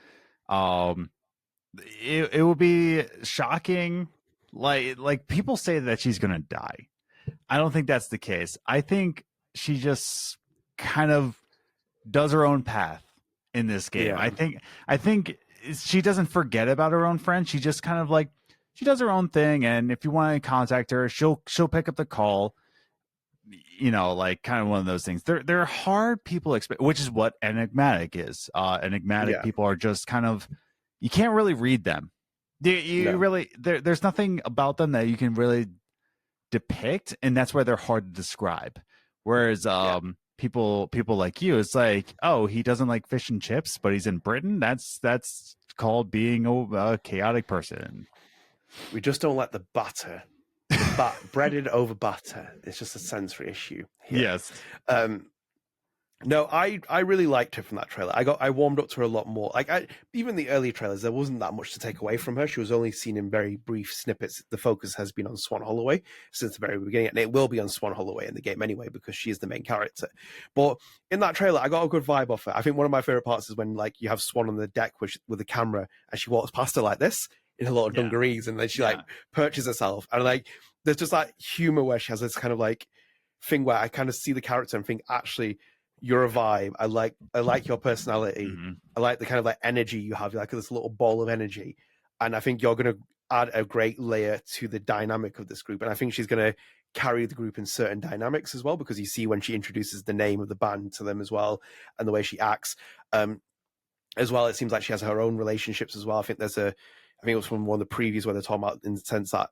it would be shocking. Like people say that she's gonna die. I don't think that's the case. I think she just kind of does her own path in this game. I think she doesn't forget about her own friend. She just kind of like, she does her own thing, and if you want to contact her, she'll pick up the call. You know, like kind of one of those things. They're hard people which is what enigmatic is. Enigmatic people are just kind of, you can't really read them. Really, there's nothing about them that you can really depict, and that's why they're hard to describe. Whereas people like you, it's like, oh, he doesn't like fish and chips, but he's in Britain. That's called being a chaotic person. We just don't like the batter. Breaded over butter. It's just a sensory issue here. Yes. No, I really liked her from that trailer. I warmed up to her a lot more. Like even the early trailers, there wasn't that much to take away from her. She was only seen in very brief snippets. The focus has been on Swan Holloway since the very beginning, and it will be on Swan Holloway in the game anyway, because she is the main character. But in that trailer, I got a good vibe off her. I think one of my favorite parts is when like you have Swan on the deck with the camera, and she walks past her like this in a lot of dungarees, and then she like perches herself, and like there's just that humor where she has this kind of like thing where I kind of see the character and think, actually, you're a vibe. I like your personality. Mm-hmm. I like the kind of like energy you have. You're like this little ball of energy, and I think you're going to add a great layer to the dynamic of this group. And I think she's going to carry the group in certain dynamics as well, because you see when she introduces the name of the band to them as well, and the way she acts. as well. It seems like she has her own relationships as well. I think it was from one of the previews where they're talking about in the sense that,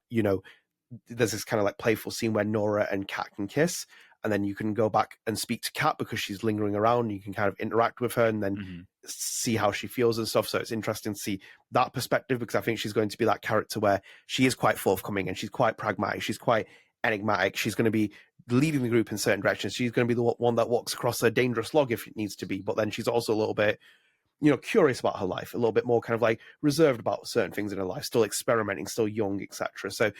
there's this kind of like playful scene where Nora and Kat can kiss, and then you can go back and speak to Kat because she's lingering around. You can kind of interact with her and then see how she feels and stuff. So it's interesting to see that perspective, because I think she's going to be that character where she is quite forthcoming and she's quite pragmatic. She's quite enigmatic. She's going to be leading the group in certain directions. She's going to be the one that walks across a dangerous log if it needs to be. But then she's also a little bit, curious about her life, a little bit more kind of like reserved about certain things in her life, still experimenting, still young, etc. So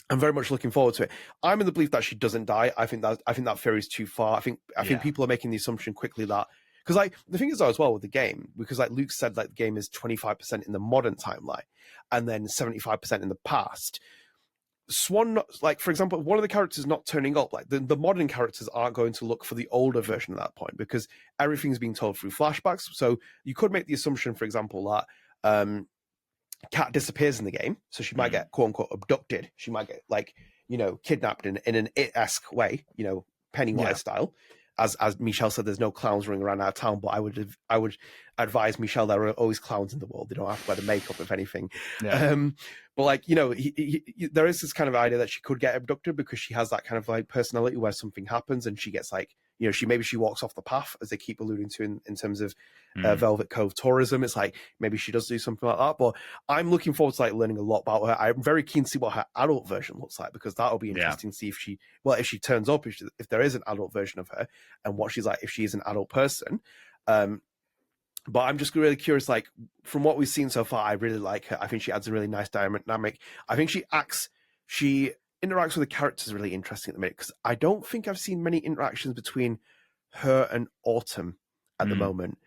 I'm very much looking forward to it. I'm in the belief that she doesn't die. I think that theory is too far. I think people are making the assumption quickly that, because like the thing is though as well with the game, because like Luke said, like the game is 25% in the modern timeline and then 75% in the past. Swan, like for example, one of the characters not turning up, like the modern characters aren't going to look for the older version at that point because everything's being told through flashbacks. So you could make the assumption, for example, that Kat disappears in the game, so she might get quote unquote abducted. She might get kidnapped in an It-esque way, Pennywise style. As Michel said, there's no clowns running around our town, but I would advise Michel there are always clowns in the world. They don't have to wear the makeup, if anything. Yeah. But there is this kind of idea that she could get abducted because she has that kind of like personality where something happens and she gets like, she walks off the path, as they keep alluding to in terms of Velvet Cove tourism. It's like maybe she does do something like that. But I'm looking forward to like learning a lot about her. I'm very keen to see what her adult version looks like, because that'll be interesting to see if she turns up, if there is an adult version of her, and what she's like if she is an adult person. But I'm just really curious, like, from what we've seen so far, I really like her. I think she adds a really nice dynamic. I think she interacts with the characters really interesting at the minute, because I don't think I've seen many interactions between her and Autumn at the moment.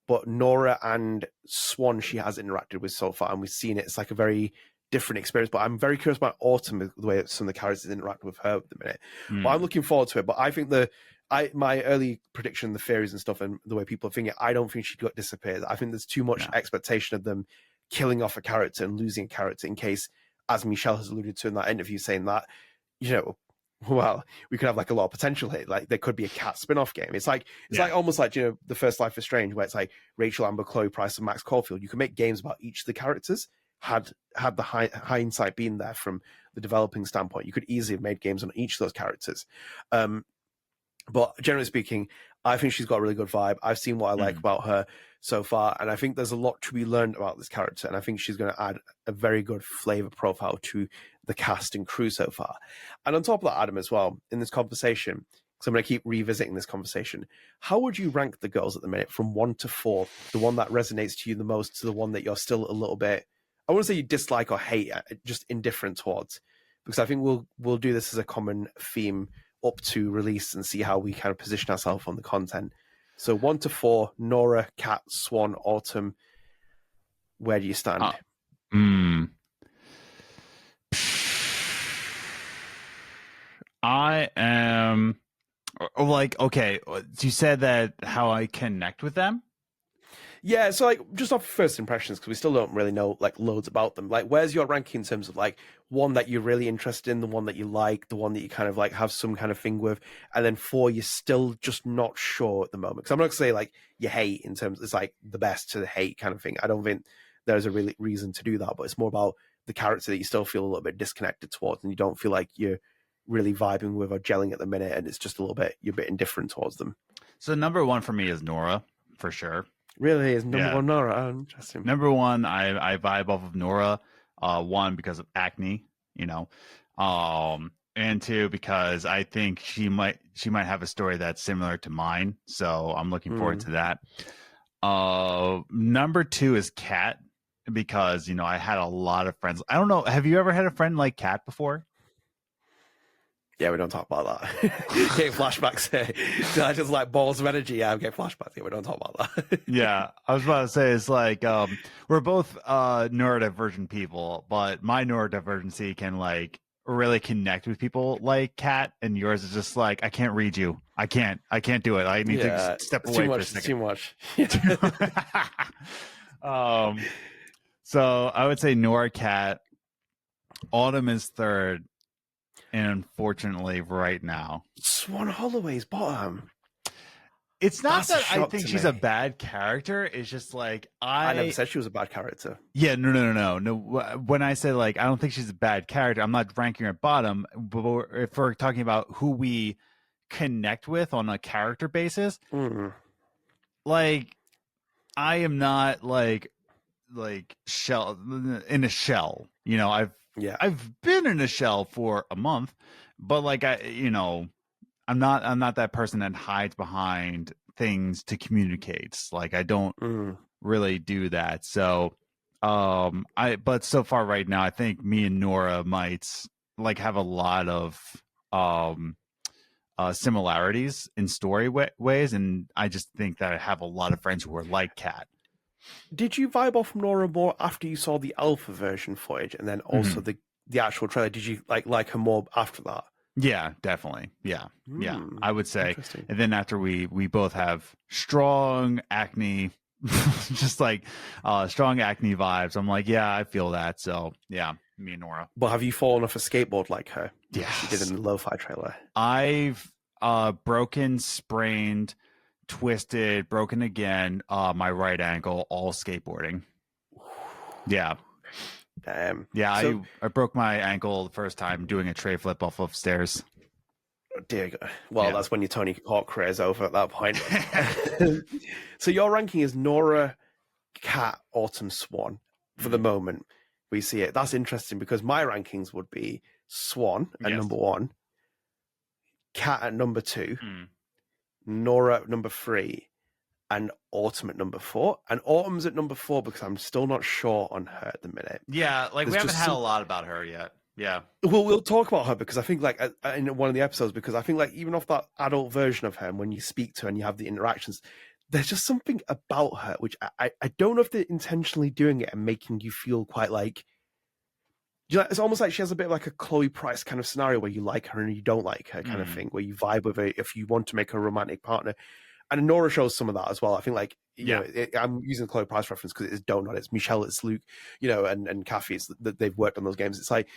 But Nora and Swan she has interacted with so far, and we've seen it. It's like a very different experience. But I'm very curious about Autumn, the way some of the characters interact with her at the minute. But I'm looking forward to it. But I think my early prediction, the theories and stuff, and the way people are thinking, I don't think she got disappeared. I think there's too much expectation of them killing off a character and losing a character in case, as Michel has alluded to in that interview, saying that, well, we could have like a lot of potential here. Like there could be a Cat spin-off game. It's like almost like the first Life is Strange, where it's like Rachel Amber, Chloe Price, and Max Caulfield. You can make games about each of the characters. Had the hindsight been there from the developing standpoint, you could easily have made games on each of those characters. But generally speaking, I think she's got a really good vibe. I've seen what I like about her so far, and I think there's a lot to be learned about this character, and I think she's going to add a very good flavor profile to the cast and crew so far. And on top of that, Adam, as well, in this conversation, because I'm going to keep revisiting this conversation, how would you rank the girls at the minute from 1 to 4? The one that resonates to you the most to the one that you're still a little bit, I wouldn't say you dislike or hate, just indifferent towards, because I think we'll do this as a common theme up to release and see how we kind of position ourselves on the content. So 1 to 4, Nora, Kat, Swan, Autumn. Where do you stand? I am like, okay, you said that how I connect with them. Yeah, so like just off first impressions, because we still don't really know like loads about them. Like, where's your ranking in terms of like one that you're really interested in, the one that you like, the one that you kind of like have some kind of thing with, and then 4 you're still just not sure at the moment? Because I'm not gonna say like you hate in terms it's like the best to the hate kind of thing. I don't think there's a really reason to do that, but it's more about the character that you still feel a little bit disconnected towards, and you don't feel like you're really vibing with or gelling at the minute, and it's just a little bit you're a bit indifferent towards them. So number 1 for me is Nora, for sure. Really is number 1 Nora? Oh, interesting. Number 1, I vibe off of Nora. 1 because of acne, and 2 because I think she might have a story that's similar to mine. So I'm looking forward to that. Number 2 is Kat, because I had a lot of friends. I don't know. Have you ever had a friend like Kat before? Yeah, we don't talk about that. Getting flashbacks here. I just like balls of energy. Yeah, I'm getting flashbacks here. We don't talk about that. Yeah, I was about to say, it's like we're both neurodivergent people, but my neurodivergency can like really connect with people like Kat, and yours is just like, I can't read you. I can't do it. I need to step away for a second. Too much. So I would say Nora, Kat. Autumn is 3rd. And unfortunately, right now, Swan Holloway's bottom. It's not That's a that I shock think to she's a me. bad character. It's just like I never said she was a bad character. Yeah, no. When I say like I don't think she's a bad character, I'm not ranking her bottom. But if we're talking about who we connect with on a character basis, Mm. like I am not like shell in a shell. You know, Yeah. I've been in a shell for a month, but like I'm not that person that hides behind things to communicate. Like I don't Mm. really do that. So but so far right now I think me and Nora might like have a lot of um similarities in story ways, and I just think that I have a lot of friends who are like Kat. Did you vibe off Nora more after you saw the alpha version footage and then also Mhm. the actual trailer? Did you like her more after that? Yeah, definitely. Yeah. I would say. Interesting. And then after we both have strong acne, just like strong acne vibes. I'm like, yeah, I feel that. So yeah, me and Nora. But have you fallen off a skateboard like her? Yeah. She did in the lo-fi trailer. I've broken, sprained, twisted, broken again, my right ankle, all skateboarding. Yeah. Yeah, So, I broke my ankle the first time doing a tray flip off of stairs. dear God. Well, Yeah. that's when your Tony Hawk career is over at that point. So your ranking is Nora, Cat, Autumn, Swan for the moment. We see it. That's interesting because my rankings would be Swan at Yes. number 1, Cat at number 2, Mm. Nora at number 3, and Autumn at number 4. And Autumn's at number 4 because I'm still not sure on her at the minute. Yeah, like There's we haven't just had a some- lot about her yet. Yeah. Well, we'll talk about her because I think, like, in one of the episodes, because I think, like, even off that adult version of her, and when you speak to her and you have the interactions, there's just something about her which I don't know if they're intentionally doing it and making you feel quite like, you know, it's almost like she has a bit of like a Chloe Price kind of scenario where you like her and you don't like her kind of thing, where you vibe with her if you want to make her a romantic partner. And Nora shows some of that as well. I think, like, you know, I'm using the Chloe Price reference because it's Don't Nod, it's Michel, it's Luc, you know, and Cathy. It's that they've worked on those games. It's like,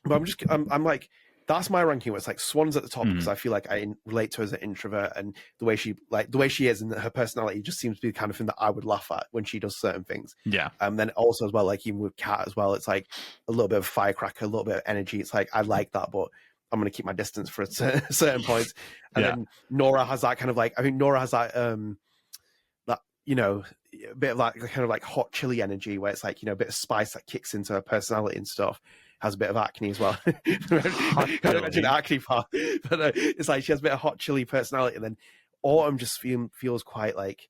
but I'm like, that's my ranking where it's like Swan's at the top because I feel like I relate to her as an introvert, and the way she is and her personality just seems to be the kind of thing that I would laugh at when she does certain things. Yeah. Then also as well, like even with Kat as well, it's like a little bit of firecracker, a little bit of energy. It's like I like that, but I'm going to keep my distance for certain points. And then Nora has that kind of like, I think Nora has that that, you know, a bit of like kind of like hot chili energy where it's like, you know, a bit of spice that kicks into her personality and stuff. Has a bit of acne as well. I don't mention the acne part, but it's like she has a bit of hot chili personality. And then Autumn just feels quite like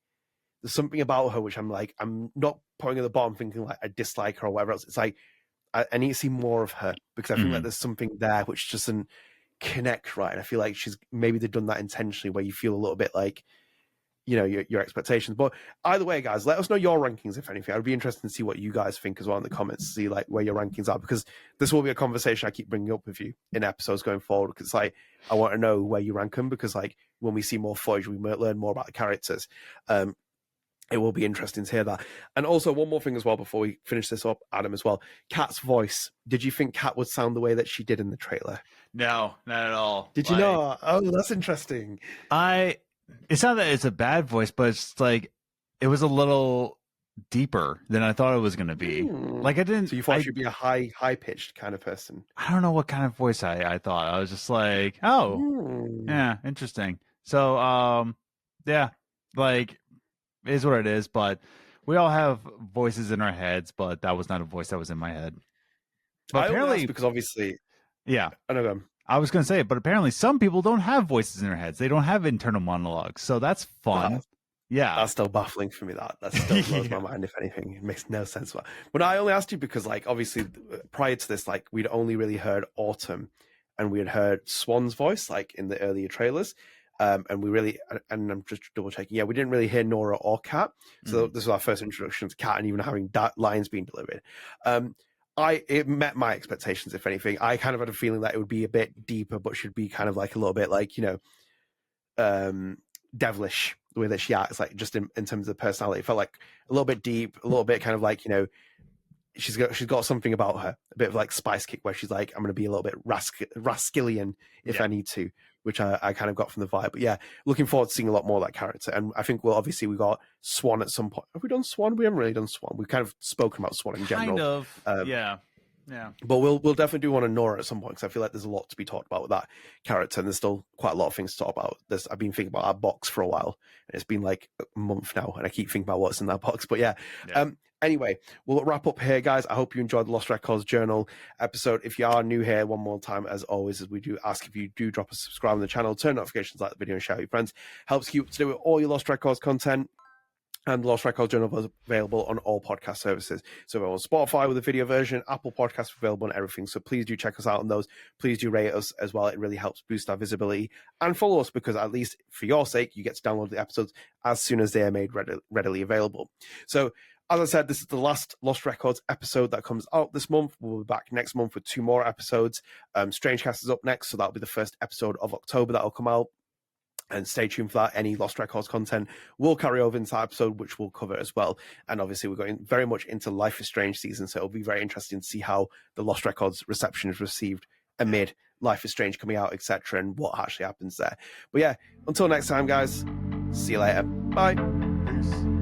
there's something about her which I'm like, I'm not putting at the bottom thinking like I dislike her or whatever else. It's like I need to see more of her because I feel like there's something there which doesn't connect right. And I feel like maybe they've done that intentionally where you feel a little bit like, you know, your expectations. But either way, guys, let us know your rankings, if anything. I'd be interested to see what you guys think as well in the comments, see like where your rankings are, because this will be a conversation I keep bringing up with you in episodes going forward, because like I want to know where you rank them, because like when we see more footage, we might learn more about the characters. It will be interesting to hear that. And also one more thing as well before we finish this up, Adam, as well. Kat's voice. Did you think Kat would sound the way that she did in the trailer? No, not at all. Did you know? Oh, that's interesting. It's not that it's a bad voice, but it's like it was a little deeper than I thought it was going to be. Like I didn't. So you thought she'd be a high pitched kind of person? I don't know what kind of voice I thought. I was just like, oh, yeah, interesting. So, yeah, like it is what it is. But we all have voices in our heads, but that was not a voice that was in my head. But apparently, because obviously, yeah, I know. I was going to say it, but apparently some people don't have voices in their heads. They don't have internal monologues. So that's fun. That's still baffling for me. That still blows my mind, if anything. It makes no sense. But I only asked you because, like, obviously prior to this, like, we'd only really heard Autumn and we had heard Swan's voice, like, in the earlier trailers. And I'm just double checking. Yeah, we didn't really hear Nora or Kat. So this was our first introduction to Kat and even having lines being delivered. It met my expectations, if anything. I kind of had a feeling that it would be a bit deeper, but should be kind of like a little bit like, you know, devilish the way that she acts, like just in terms of personality. It felt like a little bit deep, a little bit kind of like, you know, she's got something about her, a bit of like spice kick where she's like, I'm going to be a little bit rascallion if I need to. which I kind of got from the vibe. But yeah, looking forward to seeing a lot more of that character. And I think we got Swan at some point. Have we done Swan? We haven't really done Swan. We've kind of spoken about Swan in general. Kind of, yeah. But we'll definitely do one on Nora at some point, because I feel like there's a lot to be talked about with that character, and there's still quite a lot of things to talk about. I've been thinking about that box for a while, and it's been like a month now, and I keep thinking about what's in that box. But yeah. Anyway, we'll wrap up here, guys. I hope you enjoyed the Lost Records Journal episode. If you are new here, one more time, as always, as we do ask, if you do drop a subscribe on the channel, turn notifications, like the video, and share with your friends. Helps keep up to date with all your Lost Records content. And the Lost Records Journal is available on all podcast services. So we're on Spotify with a video version, Apple Podcasts available on everything. So please do check us out on those. Please do rate us as well. It really helps boost our visibility. And follow us, because at least for your sake, you get to download the episodes as soon as they are made readily available. So as I said, this is the last Lost Records episode that comes out this month. We'll be back next month with 2 more episodes. Strange Cast is up next, so that'll be the first episode of October that'll come out. And stay tuned for that. Any Lost Records content will carry over into that episode, which we'll cover as well. And obviously, we're going very much into Life is Strange season, so it'll be very interesting to see how the Lost Records reception is received amid Life is Strange coming out, etc., and what actually happens there. But yeah, until next time, guys, see you later. Bye. Peace.